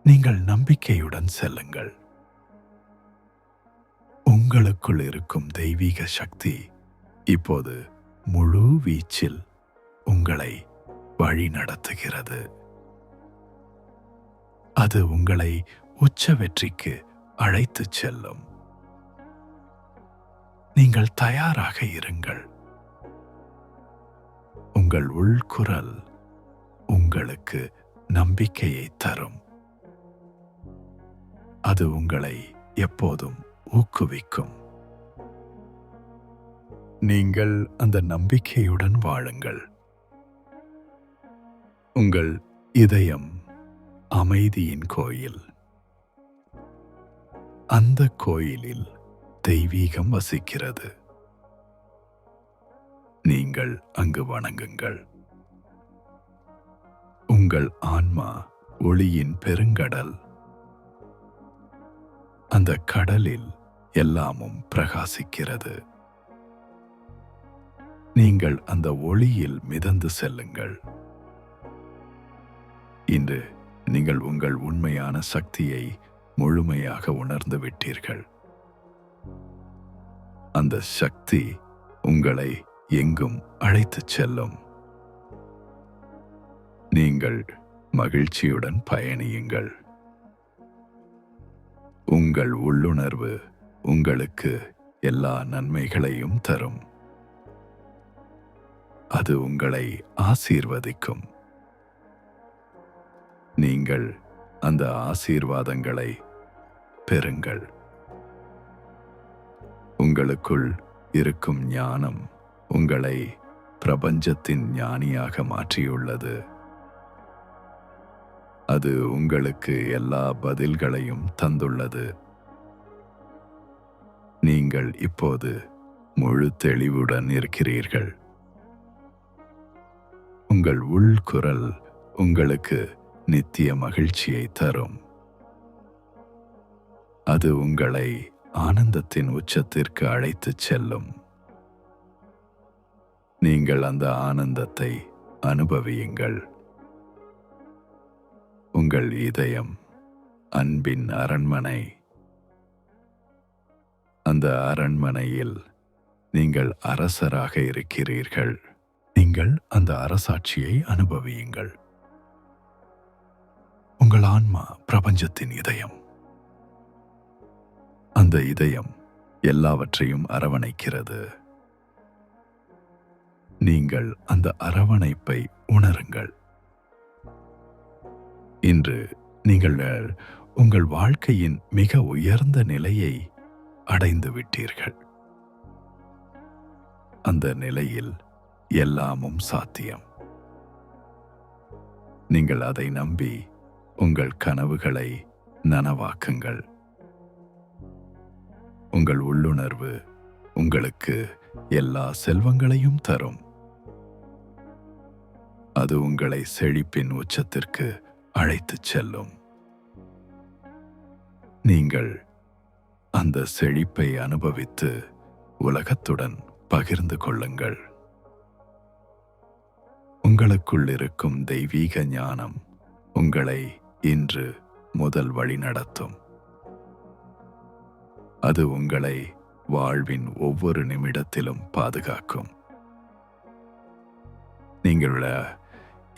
நீங்கள் நம்பிக்கையுடன் செல்லுங்கள். உங்களுக்குள் இருக்கும் தெய்வீக சக்தி இப்போது முழு வீச்சில் உங்களை வழி நடத்துகிறது. அது உங்களை உச்ச வெற்றிக்கு அழைத்துச் செல்லும். நீங்கள் தயாராக இருங்கள். உங்கள் உள்குரல் உங்களுக்கு நம்பிக்கையை தரும். அது உங்களை எப்போதும் ஊக்குவிக்கும். நீங்கள் அந்த நம்பிக்கையுடன் வாழுங்கள். உங்கள் இதயம் அமைதியின் கோயில். அந்த கோயிலில் தெய்வீகம் வசிக்கிறது. நீங்கள் அங்கு வணங்குங்கள். உங்கள் ஆன்மா ஒளியின் பெருங்கடல். அந்த கடலில் எல்லாமும் பிரகாசிக்கிறது. நீங்கள் அந்த ஒளியில் மிதந்து செல்லுங்கள். இன்று நீங்கள் உங்கள் உண்மையான சக்தியை முழுமையாக உணர்ந்து விட்டீர்கள். அந்த சக்தி உங்களை எங்கும் அழைத்துச் செல்லும். நீங்கள் மகிழ்ச்சியுடன் பயணியுங்கள். உங்கள் உள்ளுணர்வு உங்களுக்கு எல்லா நன்மைகளையும் தரும். அது உங்களை ஆசீர்வதிக்கும். நீங்கள் அந்த ஆசீர்வாதங்களை பெறுங்கள். உங்களுக்குள் இருக்கும் ஞானம் உங்களை பிரபஞ்சத்தின் ஞானியாக மாற்றியுள்ளது. அது உங்களுக்கு எல்லா பதில்களையும் தந்துள்ளது. நீங்கள் இப்போது முழு தெளிவுடன் இருக்கிறீர்கள். உங்கள் உள்குரல் உங்களுக்கு நித்திய மகிழ்ச்சியை தரும். அது உங்களை ஆனந்தத்தின் உச்சத்திற்கு அழைத்துச் செல்லும். நீங்கள் அந்த ஆனந்தத்தை அனுபவியுங்கள். உங்கள் இதயம் அன்பின் அரண்மனை. அந்த அரண்மனையில் நீங்கள் அரசராக இருக்கிறீர்கள். நீங்கள் அந்த அரசாட்சியை அனுபவியுங்கள். உங்கள் ஆன்மா பிரபஞ்சத்தின் இதயம். அந்த இதயம் எல்லாவற்றையும் அரவணைக்கிறது. நீங்கள் அந்த அரவணைப்பை உணருங்கள். இன்று நீங்கள் உங்கள் வாழ்க்கையின் மிக உயர்ந்த நிலையை அடைந்து விட்டீர்கள். அந்த நிலையில் எல்லாமும் சாத்தியம். நீங்கள் அதை நம்பி உங்கள் கனவுகளை நனவாக்குங்கள். உங்கள் உள்ளுணர்வு உங்களுக்கு எல்லா செல்வங்களையும் தரும். அது உங்களை செழிப்பின் உச்சத்திற்கு அழைத்துச் செல்லும். நீங்கள் அந்த செழிப்பை அனுபவித்து உலகத்துடன் பகிர்ந்து கொள்ளுங்கள். உங்களுக்குள் இருக்கும் தெய்வீக ஞானம் உங்களை இன்று முதல் வழிநடத்தும். அது உங்களை வாழ்வின் ஒவ்வொரு நிமிடத்திலும் பாதுகாக்கும். நீங்கள்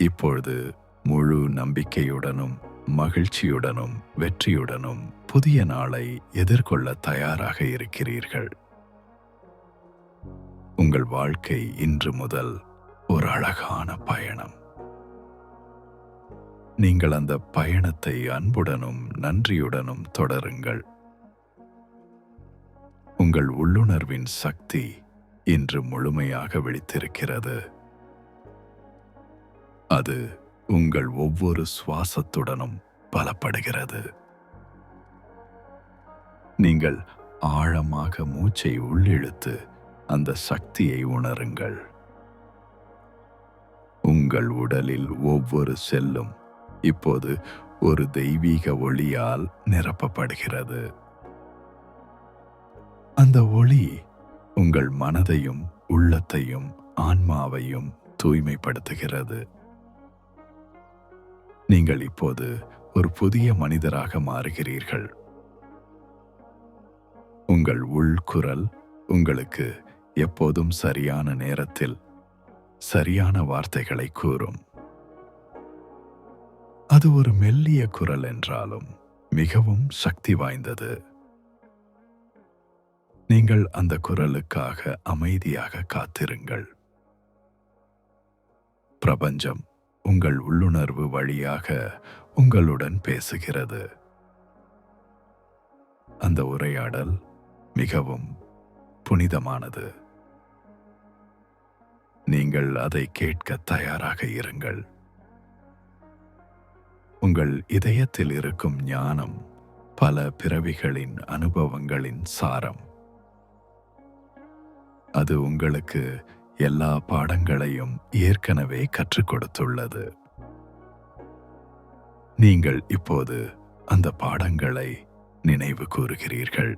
இப்பொழுது முழு நம்பிக்கையுடனும் மகிழ்ச்சியுடனும் வெற்றியுடனும் புதிய நாளை எதிர்கொள்ள தயாராக இருக்கிறீர்கள். உங்கள் வாழ்க்கை இன்று முதல் ஒரு அழகான பயணம். நீங்கள் அந்த பயணத்தை அன்புடனும் நன்றியுடனும் தொடருங்கள். உங்கள் உள்ளுணர்வின் சக்தி இன்று முழுமையாக விழித்திருக்கிறது. அது உங்கள் ஒவ்வொரு சுவாசத்துடனும் பலப்படுகிறது. நீங்கள் ஆழமாக மூச்சை உள்ளிழுத்து அந்த சக்தியை உணருங்கள். உங்கள் உடலில் ஒவ்வொரு செல்லும் இப்போது ஒரு தெய்வீக ஒளியால் நிரப்பப்படுகிறது. அந்த ஒளி உங்கள் மனதையும் உள்ளத்தையும் ஆன்மாவையும் தூய்மைப்படுத்துகிறது. நீங்கள் இப்போது ஒரு புதிய மனிதராக மாறுகிறீர்கள். உங்கள் உள்குரல் உங்களுக்கு எப்போதும் சரியான நேரத்தில் சரியான வார்த்தைகளை கூறும். அது ஒரு மெல்லிய குரல் என்றாலும் மிகவும் சக்தி வாய்ந்தது. நீங்கள் அந்த குரலுக்காக அமைதியாக காத்திருங்கள். பிரபஞ்சம் உங்கள் உள்ளுணர்வு வழியாக உங்களுடன் பேசுகிறது. அந்த உரையாடல் மிகவும் புனிதமானது. நீங்கள் அதை கேட்க தயாராக இருங்கள். உங்கள் இதயத்தில் இருக்கும் ஞானம் பல பிறவிகளின் அனுபவங்களின் சாரம். அது உங்களுக்கு எல்லா பாடங்களையும் ஏற்கனவே கற்றுக் கொடுத்துள்ளது. நீங்கள் இப்போது அந்த பாடங்களை நினைவு கூறுகிறீர்கள்.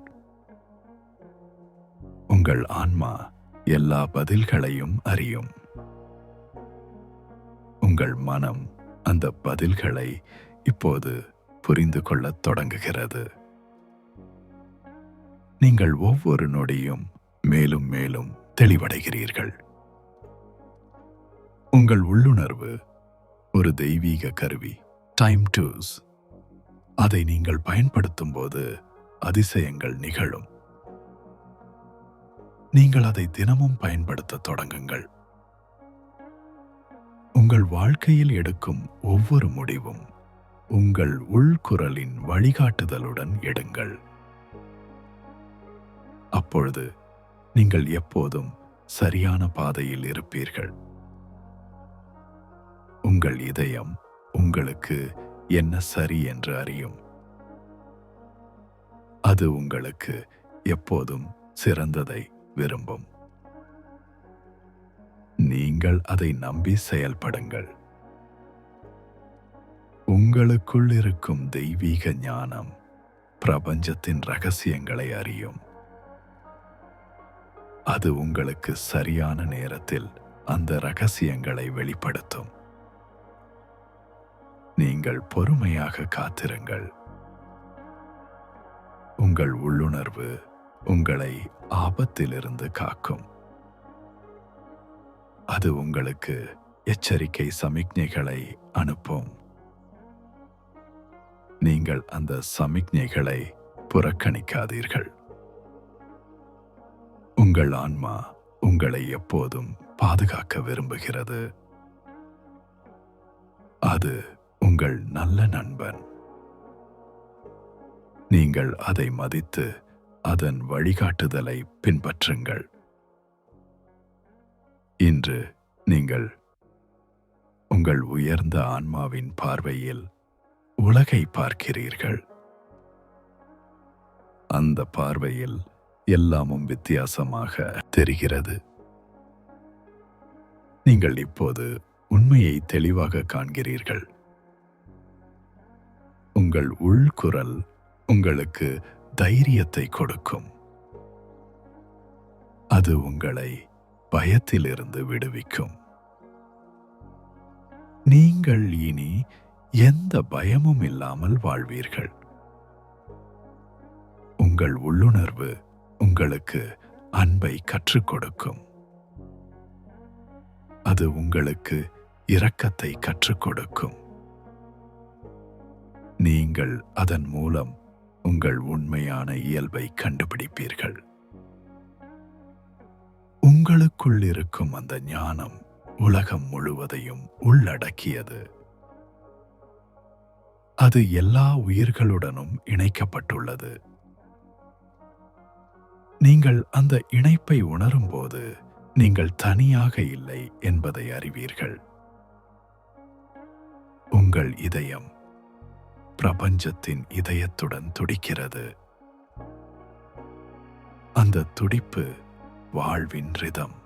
உங்கள் ஆன்மா எல்லா பதில்களையும் அறியும். உங்கள் மனம் அந்த பதில்களை இப்போது புரிந்து கொள்ளத் தொடங்குகிறது. நீங்கள் ஒவ்வொரு நொடியும் மேலும் மேலும் தெளிவடைகிறீர்கள். உங்கள் உள்ளுணர்வு ஒரு தெய்வீக கருவி, டைம் டூல்ஸ். அதை நீங்கள் பயன்படுத்தும் போது அதிசயங்கள் நிகழும். நீங்கள் அதை தினமும் பயன்படுத்த தொடங்குங்கள். உங்கள் வாழ்க்கையில் எடுக்கும் ஒவ்வொரு முடிவும் உங்கள் உள்குரலின் வழிகாட்டுதலுடன் எடுங்கள். அப்பொழுது நீங்கள் எப்போதும் சரியான பாதையில் இருப்பீர்கள். உங்கள் இதயம் உங்களுக்கு என்ன சரி என்று அறியும். அது உங்களுக்கு எப்போதும் சிறந்ததை விரும்பும். நீங்கள் அதை நம்பி செயல்படுங்கள். உங்களுக்குள் இருக்கும் தெய்வீக ஞானம் பிரபஞ்சத்தின் ரகசியங்களை அறியும். அது உங்களுக்கு சரியான நேரத்தில் அந்த ரகசியங்களை வெளிப்படுத்தும். நீங்கள் பொறுமையாக காத்திருங்கள். உங்கள் உள்ளுணர்வு உங்களை ஆபத்திலிருந்து காக்கும். அது உங்களுக்கு எச்சரிக்கை சமிக்ஞைகளை அனுப்பும். நீங்கள் அந்த சமிக்ஞைகளை புறக்கணிக்காதீர்கள். உங்கள் ஆன்மா உங்களை எப்போதும் பாதுகாக்க விரும்புகிறது. அது உங்கள் நல்ல நண்பன். நீங்கள் அதை மதித்து அதன் வழிகாட்டுதலை பின்பற்றுங்கள். இன்று நீங்கள் உங்கள் உயர்ந்த ஆன்மாவின் பார்வையில் உலகை பார்க்கிறீர்கள். அந்த பார்வையில் எல்லாமும் வித்தியாசமாக தெரிகிறது. நீங்கள் இப்போது உண்மையை தெளிவாக காண்கிறீர்கள். உங்கள் உள்குரல் உங்களுக்கு தைரியத்தை கொடுக்கும். அது உங்களை பயத்திலிருந்து விடுவிக்கும். நீங்கள் இனி எந்த பயமும் இல்லாமல் வாழ்வீர்கள். உங்கள் உள்ளுணர்வு உங்களுக்கு அன்பை கற்றுக் கொடுக்கும். அது உங்களுக்கு இரக்கத்தை கற்றுக் கொடுக்கும். நீங்கள் அதன் மூலம் உங்கள் உண்மையான இயல்பை கண்டுபிடிப்பீர்கள். உங்களுக்குள் இருக்கும் அந்த ஞானம் உலகம் முழுவதையும் உள்ளடக்கியது. அது எல்லா உயிர்களுடனும் இணைக்கப்பட்டுள்ளது. நீங்கள் அந்த இணைப்பை உணரும்போது நீங்கள் தனியாக இல்லை என்பதை அறிவீர்கள். உங்கள் இதயம் பிரபஞ்சத்தின் இதயத்துடன் துடிக்கிறது. அந்த துடிப்பு வாழ்வின் ரிதம்.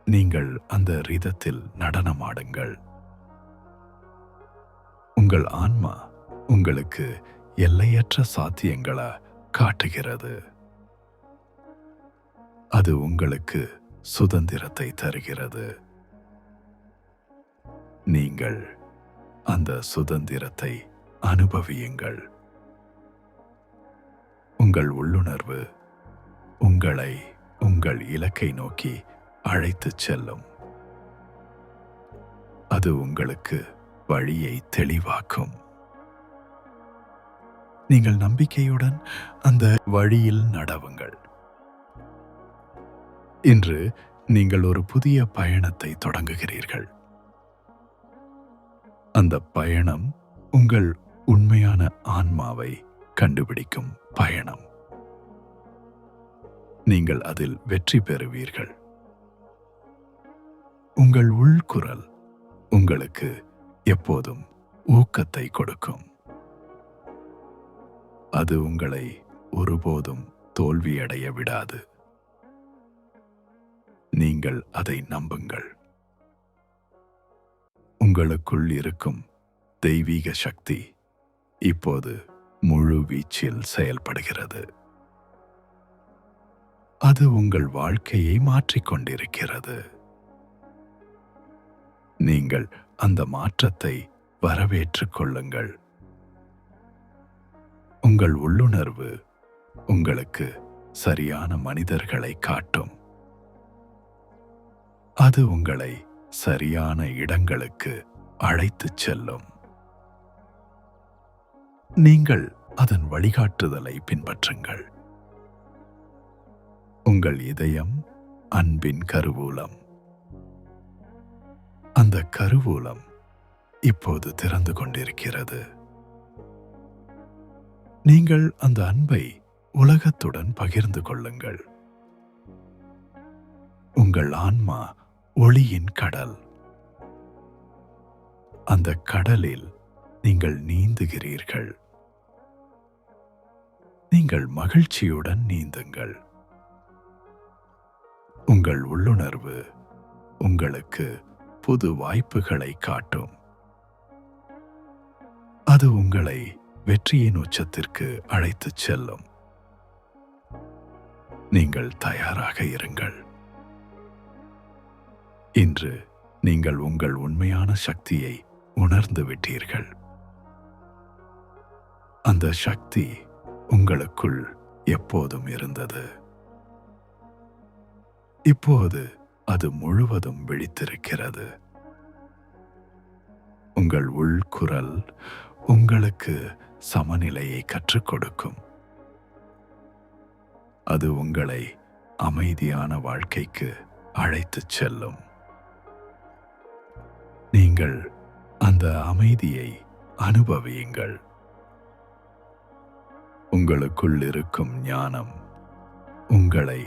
நீங்கள் அந்த ரிதத்தில் நடனமாடுங்கள். உங்கள் ஆன்மா உங்களுக்கு எல்லையற்ற சாத்தியங்களை காட்டுகிறது. அது உங்களுக்கு சுதந்திரத்தை தருகிறது. நீங்கள் அந்த சுதந்திரத்தை அனுபவியுங்கள். உங்கள் உள்ளுணர்வு உங்களை உங்கள் இலக்கை நோக்கி அழைத்துச் செல்லும். அது உங்களுக்கு வழியை தெளிவாக்கும். நீங்கள் நம்பிக்கையுடன் அந்த வழியில் நடவுங்கள். இன்று நீங்கள் ஒரு புதிய பயணத்தை தொடங்குகிறீர்கள். அந்த பயணம் உங்கள் உண்மையான ஆன்மாவை கண்டுபிடிக்கும் பயணம். நீங்கள் அதில் வெற்றி பெறுவீர்கள். உங்கள் உள்குரல் உங்களுக்கு எப்போதும் ஊக்கத்தை கொடுக்கும். அது உங்களை ஒருபோதும் தோல்வியடைய விடாது. நீங்கள் அதை நம்புங்கள். உங்களுக்குள் இருக்கும் தெய்வீக சக்தி இப்போது முழு வீச்சில் செயல்படுகிறது. அது உங்கள் வாழ்க்கையை மாற்றிக்கொண்டிருக்கிறது. நீங்கள் அந்த மாற்றத்தை வரவேற்றுக் கொள்ளுங்கள். உங்கள் உள்ளுணர்வு உங்களுக்கு சரியான மனிதர்களை காட்டும். அது உங்களை சரியான இடங்களுக்கு அழைத்துச் செல்லும். நீங்கள் அதன் வழிகாட்டுதலை பின்பற்றுங்கள். உங்கள் இதயம் அன்பின் கருவூலம். அந்த கருவூலம் இப்போது திறந்து கொண்டிருக்கிறது. நீங்கள் அந்த அன்பை உலகத்துடன் பகிர்ந்து கொள்ளுங்கள். உங்கள் ஆன்மா ஒளியின் கடல். அந்த கடலில் நீங்கள் நீந்துகிறீர்கள். நீங்கள் மகிழ்ச்சியுடன் நீந்துங்கள். உங்கள் உள்ளுணர்வு உங்களுக்கு புது வாய்ப்புகளை காட்டும். அது உங்களை வெற்றியின் உச்சத்திற்கு அழைத்துச் செல்லும். நீங்கள் தயாராக இருங்கள். இன்று நீங்கள் உங்கள் உண்மையான சக்தியை உணர்ந்து விட்டீர்கள். அந்த சக்தி உங்களுக்குள் எப்போதும் இருந்தது. இப்போது அது முழுவதும் விழித்திருக்கிறது. உங்கள் உள்குரல் உங்களுக்கு சமநிலையை கற்றுக் கொடுக்கும். அது உங்களை அமைதியான வாழ்க்கைக்கு அழைத்துச் செல்லும். நீங்கள் அந்த அமைதியை அனுபவியுங்கள். உங்களுக்குள் இருக்கும் ஞானம் உங்களை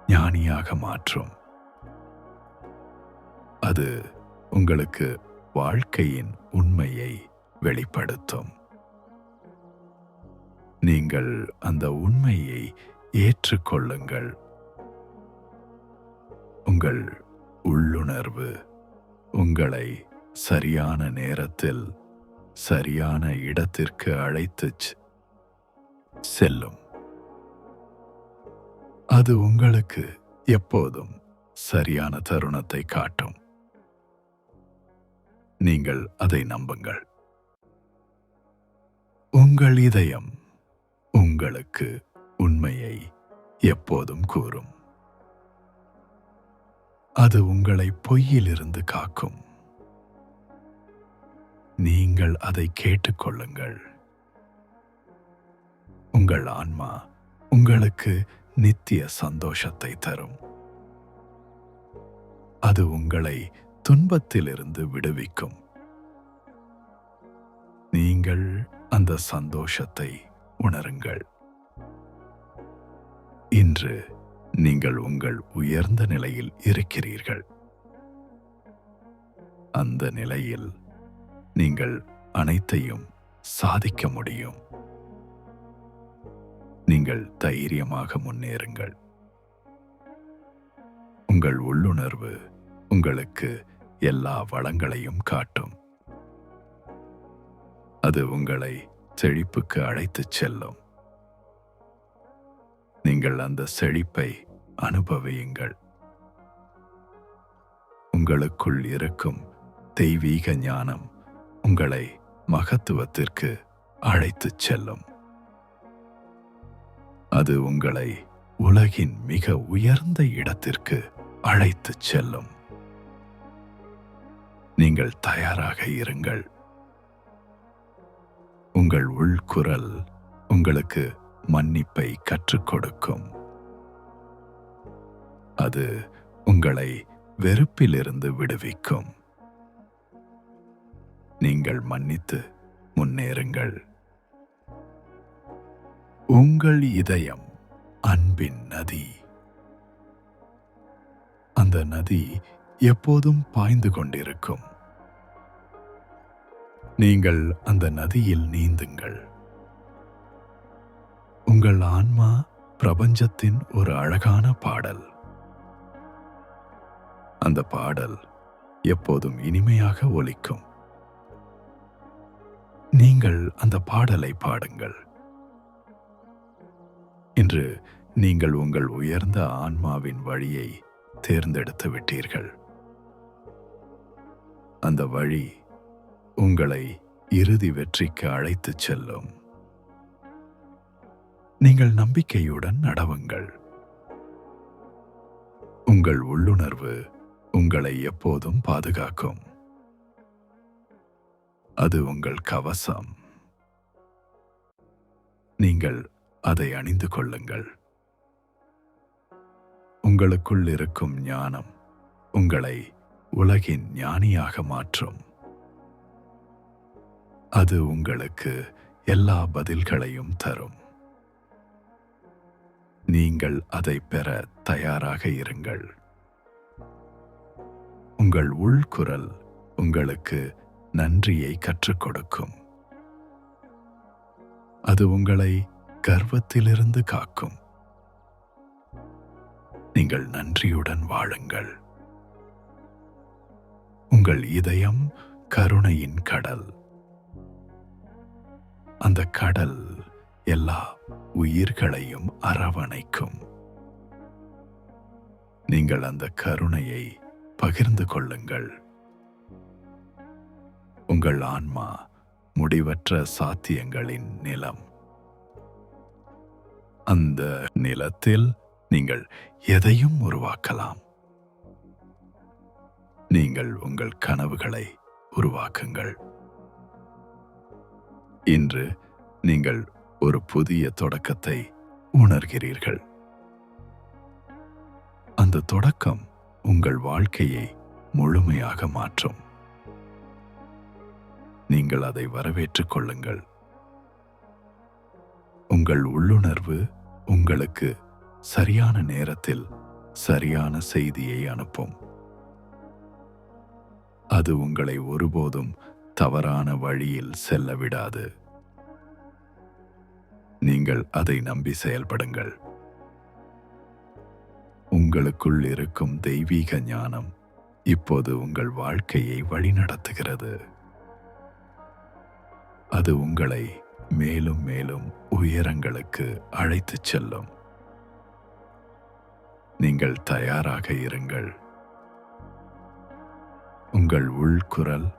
ஞானியாக மாற்றும். அது உங்களுக்கு வாழ்க்கையின் உண்மையை வெளிப்படுத்தும். நீங்கள் அந்த உண்மையை ஏற்றுக்கொள்ளுங்கள். உங்கள் உள்ளுணர்வு உங்களை சரியான நேரத்தில் சரியான இடத்திற்கு அழைத்துச் செல்லும். அது உங்களுக்கு எப்போதும் சரியான தருணத்தை காட்டும். நீங்கள் அதை நம்புங்கள். உங்கள் இதயம் உங்களுக்கு உண்மையை எப்போதும் கூறும். அது உங்களை பொய்யிலிருந்து காக்கும். நீங்கள் அதை கேட்டுக்கொள்ளுங்கள். உங்கள் ஆன்மா உங்களுக்கு நித்திய சந்தோஷத்தை தரும். அது உங்களை துன்பத்திலிருந்து விடுவிக்கும். நீங்கள் அந்த சந்தோஷத்தை உணருங்கள். இன்று நீங்கள் உங்கள் உயர்ந்த நிலையில் இருக்கிறீர்கள். அந்த நிலையில் நீங்கள் அனைத்தையும் சாதிக்க முடியும். நீங்கள் தைரியமாக முன்னேறுங்கள். உங்கள் உள்ளுணர்வு உங்களுக்கு எல்லா வளங்களையும் காட்டும். அது உங்களை செழிப்புக்கு அழைத்துச் செல்லும். நீங்கள் அந்த செழிப்பை அனுபவியுங்கள். உங்களுக்குள் இருக்கும் தெய்வீக ஞானம் உங்களை மகத்துவத்திற்கு அழைத்துச் செல்லும். அது உங்களை உலகின் மிக உயர்ந்த இடத்திற்கு அழைத்துச் செல்லும். நீங்கள் தயாராக இருங்கள். உங்கள் உள்குரல் உங்களுக்கு மன்னிப்பை கற்றுக் கொடுக்கும். அது உங்களை வெறுப்பிலிருந்து விடுவிக்கும். நீங்கள் மன்னித்து முன்னேறுங்கள். உங்கள் இதயம் அன்பின் நதி. அந்த நதி எப்போதும் பாய்ந்து கொண்டிருக்கும். நீங்கள் அந்த நதியில் நீந்துங்கள். உங்கள் ஆன்மா பிரபஞ்சத்தின் ஒரு அழகான பாடல். அந்த பாடல் எப்போதும் இனிமையாக ஒலிக்கும். நீங்கள் அந்த பாடலை பாடுங்கள். இன்று நீங்கள் உங்கள் உயர்ந்த ஆன்மாவின் வழியை தேர்ந்தெடுத்து விட்டீர்கள். அந்த வழி உங்களை இறுதி வெற்றிக்கு அழைத்துச் செல்லும். நீங்கள் நம்பிக்கையுடன் நடவுங்கள். உங்கள் உள்ளுணர்வு உங்களை எப்போதும் பாதுகாக்கும். அது உங்கள் கவசம். நீங்கள் அதை அணிந்து கொள்ளுங்கள். உங்களுக்குள் இருக்கும் ஞானம் உங்களை உலகின் ஞானியாக மாற்றும். அது உங்களுக்கு எல்லா பதில்களையும் தரும். நீங்கள் அதை பெற தயாராக இருங்கள். உங்கள் உள்குரல் உங்களுக்கு நன்றியை கற்றுக் கொடுக்கும். அது உங்களை கர்வத்திலிருந்து காக்கும். நீங்கள் நன்றியுடன் வாழுங்கள். உங்கள் இதயம் கருணையின் கடல். அந்த கடல் எல்லா உயிர்களையும் அரவணைக்கும். நீங்கள் அந்த கருணையை பகிர்ந்து கொள்ளுங்கள். உங்கள் ஆன்மா முடிவற்ற சாத்தியங்களின் நிலம். அந்த நிலத்தில் நீங்கள் எதையும் உருவாக்கலாம். நீங்கள் உங்கள் கனவுகளை உருவாக்குங்கள். இன்று நீங்கள் ஒரு புதிய தொடக்கத்தை உணர்கிறீர்கள். அந்த தொடக்கம் உங்கள் வாழ்க்கையை முழுமையாக மாற்றும். நீங்கள் அதை வரவேற்றுக் கொள்ளுங்கள். உங்கள் உள்ளுணர்வு உங்களுக்கு சரியான நேரத்தில் சரியான செய்தியை அனுப்பும். அது உங்களை ஒருபோதும் தவறான வழியில் செல்ல விடாது. நீங்கள் அதை நம்பி செயல்படுங்கள். உங்களுக்குள் இருக்கும் தெய்வீக ஞானம் இப்போது உங்கள் வாழ்க்கையை வழிநடத்துகிறது. அது உங்களை மேலும் மேலும் உயரங்களுக்கு அழைத்துச் செல்லும். நீங்கள் தயாராக இருங்கள். உங்கள் உள்குரல்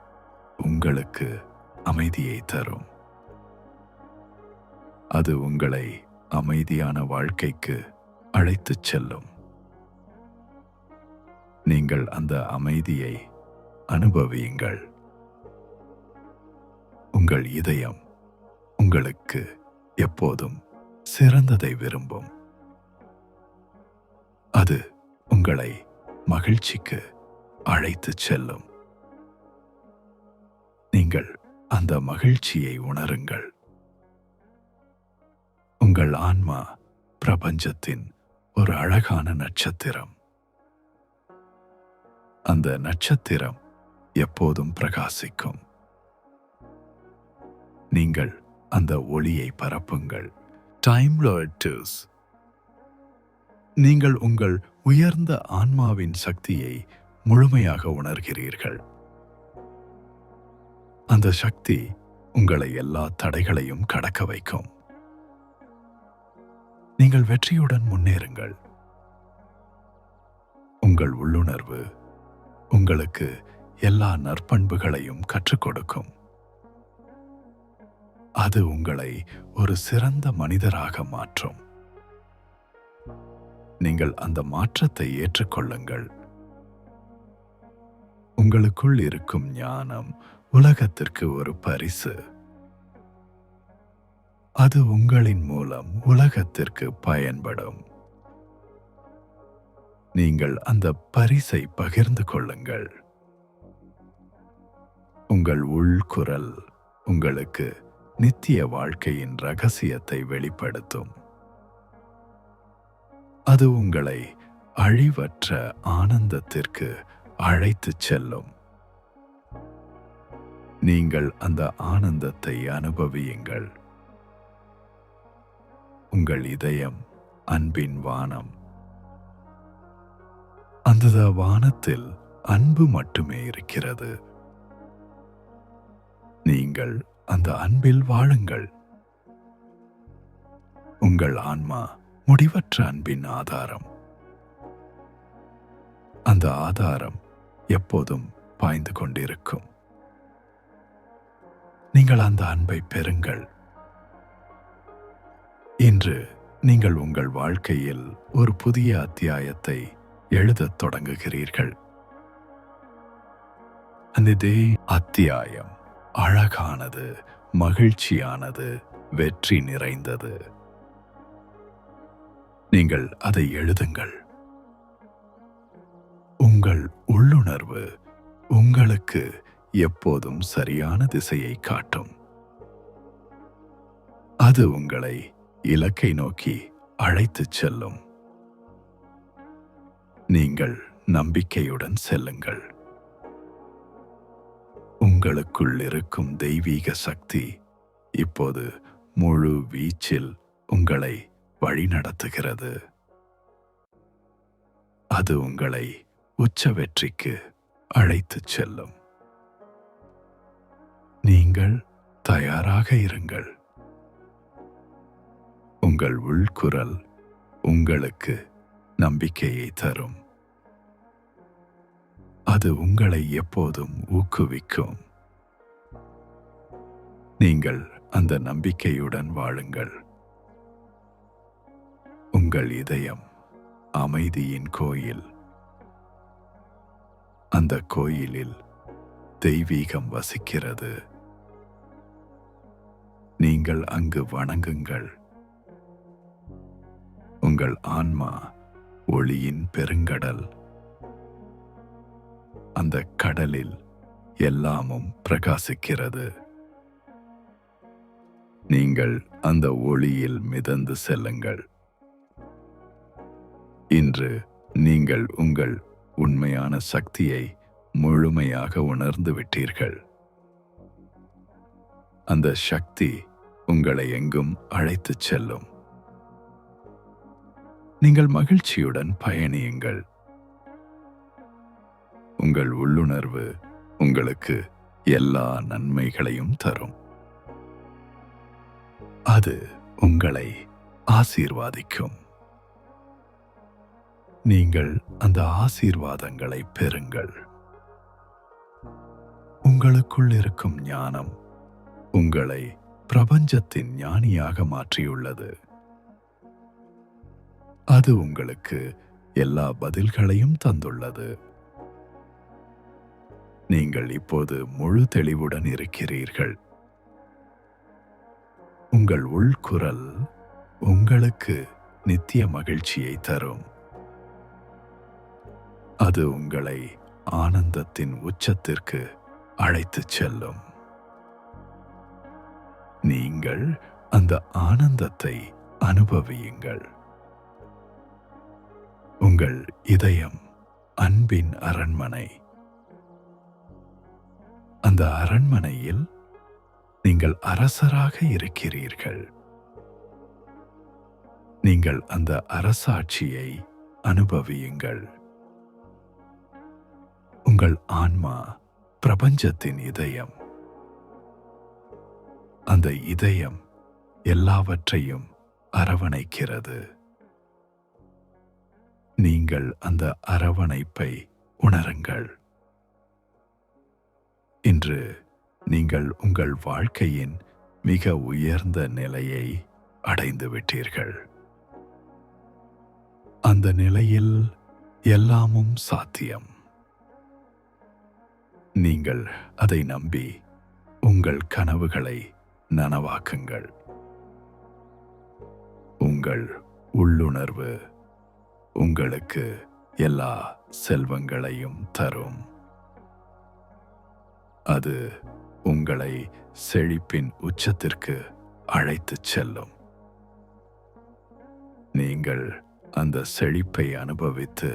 உங்களுக்கு அமைதியை தரும். அது உங்களை அமைதியான வாழ்க்கைக்கு அழைத்துச் செல்லும். நீங்கள் அந்த அமைதியை அனுபவியுங்கள். உங்கள் இதயம் உங்களுக்கு எப்போதும் சிறந்ததை விரும்பும். அது உங்களை மகிழ்ச்சிக்கு அழைத்துச் செல்லும். நீங்கள் அந்த மகிழ்ச்சியை உணருங்கள். உங்கள் ஆன்மா பிரபஞ்சத்தின் ஒரு அழகான நட்சத்திரம். அந்த நட்சத்திரம் எப்போதும் பிரகாசிக்கும். நீங்கள் அந்த ஒளியை பரப்புங்கள். Time Lord's. நீங்கள் உங்கள் உயர்ந்த ஆன்மாவின் சக்தியை முழுமையாக உணர்கிறீர்கள். அந்த சக்தி உங்களை எல்லா தடைகளையும் கடக்க வைக்கும். நீங்கள் வெற்றியுடன் முன்னேறுங்கள். உங்கள் உள்ளுணர்வு உங்களுக்கு எல்லா நற்பண்புகளையும் கற்றுக் கொடுக்கும். அது உங்களை ஒரு சிறந்த மனிதராக மாற்றும். நீங்கள் அந்த மாற்றத்தை ஏற்றுக்கொள்ளுங்கள். உங்களுக்குள் இருக்கும் ஞானம் உலகத்திற்கு ஒரு பரிசு. அது உங்களின் மூலம் உலகத்திற்கு பயன்படும். நீங்கள் அந்த பரிசை பகிர்ந்து கொள்ளுங்கள். உங்கள் உள்குரல் உங்களுக்கு நித்திய வாழ்க்கையின் ரகசியத்தை வெளிப்படுத்தும். அது உங்களை அழிவற்ற ஆனந்தத்திற்கு அழைத்துச் செல்லும். நீங்கள் அந்த ஆனந்தத்தை அனுபவியுங்கள். உங்கள் இதயம் அன்பின் வானம். அந்த வானத்தில் அன்பு மட்டுமே இருக்கிறது. நீங்கள் அந்த அன்பில் வாழுங்கள். உங்கள் ஆன்மா முடிவற்ற அன்பின் ஆதாரம். அந்த ஆதாரம் எப்போதும் பாய்ந்து கொண்டிருக்கும். நீங்கள் அந்த அன்பை பெறுங்கள். இன்று நீங்கள் உங்கள் வாழ்க்கையில் ஒரு புதிய அத்தியாயத்தை எழுதத் தொடங்குகிறீர்கள். அந்த அத்தியாயம் அழகானது, மகிழ்ச்சியானது, வெற்றி நிறைந்தது. நீங்கள் அதை எழுதுங்கள். உங்கள் உள்ளுணர்வு உங்களுக்கு எப்போதும் சரியான திசையை காட்டும். அது உங்களை இலக்கை நோக்கி அழைத்துச் செல்லும். நீங்கள் நம்பிக்கையுடன் செல்லுங்கள். உங்களுக்குள் இருக்கும் தெய்வீக சக்தி இப்போது முழு வீச்சில் உங்களை வழிநடத்துகிறது. அது உங்களை உச்ச வெற்றிக்கு அழைத்துச் செல்லும். நீங்கள் தயாராக இருங்கள். உங்கள் உள்குரல் உங்களுக்கு நம்பிக்கையை தரும். அது உங்களை எப்போதும் ஊக்குவிக்கும். நீங்கள் அந்த நம்பிக்கையுடன் வாழுங்கள். உங்கள் இதயம் அமைதியின் கோயில். அந்த கோயிலில் தெய்வீகம் வசிக்கிறது. நீங்கள் அங்கு வணங்குங்கள். உங்கள் ஆன்மா ஒளியின் பெருங்கடல். அந்த கடலில் எல்லாமும் பிரகாசிக்கிறது. நீங்கள் அந்த ஒளியில் மிதந்து செல்லுங்கள். இன்று நீங்கள் உங்கள் உண்மையான சக்தியை முழுமையாக உணர்ந்து விட்டீர்கள். அந்த சக்தி உங்களை எங்கும் அழைத்துச் செல்லும். நீங்கள் மகிழ்ச்சியுடன் பயணியுங்கள். உங்கள் உள்ளுணர்வு உங்களுக்கு எல்லா நன்மைகளையும் தரும். அது உங்களை ஆசீர்வாதிக்கும். நீங்கள் அந்த ஆசீர்வாதங்களை பெறுங்கள். உங்களுக்குள் இருக்கும் ஞானம் உங்களை பிரபஞ்சத்தின் ஞானியாக மாற்றியுள்ளது. அது உங்களுக்கு எல்லா பதில்களையும் தந்துள்ளது. நீங்கள் இப்போது முழு தெளிவுடன் இருக்கிறீர்கள். உங்கள் உள்குரல் உங்களுக்கு நித்திய மகிழ்ச்சியை தரும். அது உங்களை ஆனந்தத்தின் உச்சத்திற்கு அழைத்துச் செல்லும். நீங்கள் அந்த ஆனந்தத்தை அனுபவியுங்கள். உங்கள் இதயம் அன்பின் அரண்மனை. அந்த அரண்மனையில் நீங்கள் அரசராக இருக்கிறீர்கள். நீங்கள் அந்த அரசாட்சியை அனுபவியுங்கள். உங்கள் ஆன்மா பிரபஞ்சத்தின் இதயம். அந்த இதயம் எல்லாவற்றையும் அரவணைக்கிறது. நீங்கள் அந்த அரவணைப்பை உணருங்கள். இன்று நீங்கள் உங்கள் வாழ்க்கையின் மிக உயர்ந்த நிலையை அடைந்து விட்டீர்கள். அந்த நிலையில் எல்லாமும் சாத்தியம். நீங்கள் அதை நம்பி உங்கள் கனவுகளை நனவாக்குங்கள். உங்கள் உள்ளுணர்வு உங்களுக்கு எல்லா செல்வங்களையும் தரும். அது உங்களை செழிப்பின் உச்சத்திற்கு அழைத்துச் செல்லும். நீங்கள் அந்த செழிப்பை அனுபவித்து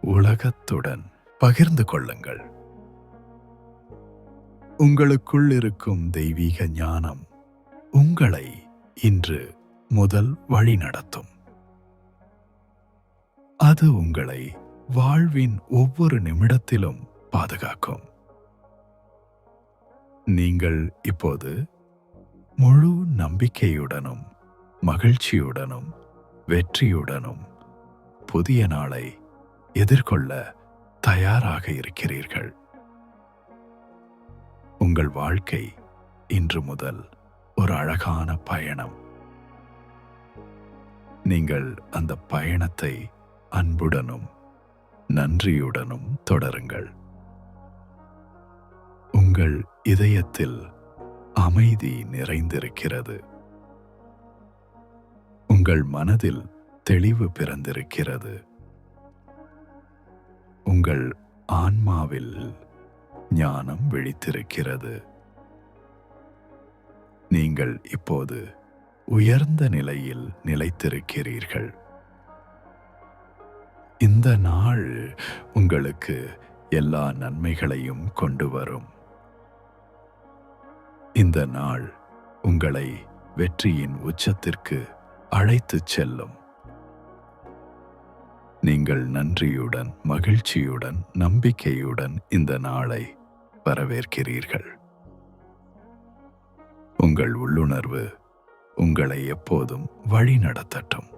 உலகத்துடன் பகிர்ந்து கொள்ளுங்கள். உங்களுக்குள் இருக்கும் தெய்வீக ஞானம் உங்களை இன்று முதல் வழி நடத்தும். அது உங்களை வாழ்வின் ஒவ்வொரு நிமிடத்திலும் பாதுகாக்கும். நீங்கள் இப்போது முழு நம்பிக்கையுடனும் மகிழ்ச்சியுடனும் வெற்றியுடனும் புதிய நாளை எதிர்கொள்ள தயாராக இருக்கிறீர்கள். உங்கள் வாழ்க்கை இன்று முதல் ஒரு அழகான பயணம். நீங்கள் அந்த பயணத்தை அன்புடனும் நன்றியுடனும் தொடருங்கள். உங்கள் இதயத்தில் அமைதி நிறைந்திருக்கிறது. உங்கள் மனதில் தெளிவு பிறந்திருக்கிறது. உங்கள் ஆன்மாவில் ஞானம் விழித்திருக்கிறது. நீங்கள் இப்போது உயர்ந்த நிலையில் நிலைத்திருக்கிறீர்கள். இந்த நாள் உங்களுக்கு எல்லா நன்மைகளையும் கொண்டு வரும். இந்த நாள் உங்களை வெற்றியின் உச்சத்திற்கு அழைத்துச் செல்லும். நீங்கள் நன்றியுடன், மகிழ்ச்சியுடன், நம்பிக்கையுடன் இந்த நாளை வரவேற்கிறீர்கள். உங்கள் உள்ளுணர்வு உங்களை எப்போதும் வழி நடத்தட்டும்.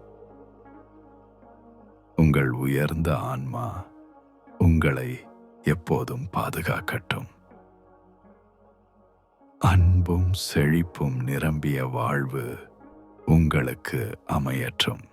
உங்கள் உயர்ந்த ஆன்மா உங்களை எப்போதும் பாதுகாக்கட்டும். அன்பும் செழிப்பும் நிரம்பிய வாழ்வு உங்களுக்கு அமையற்றும்.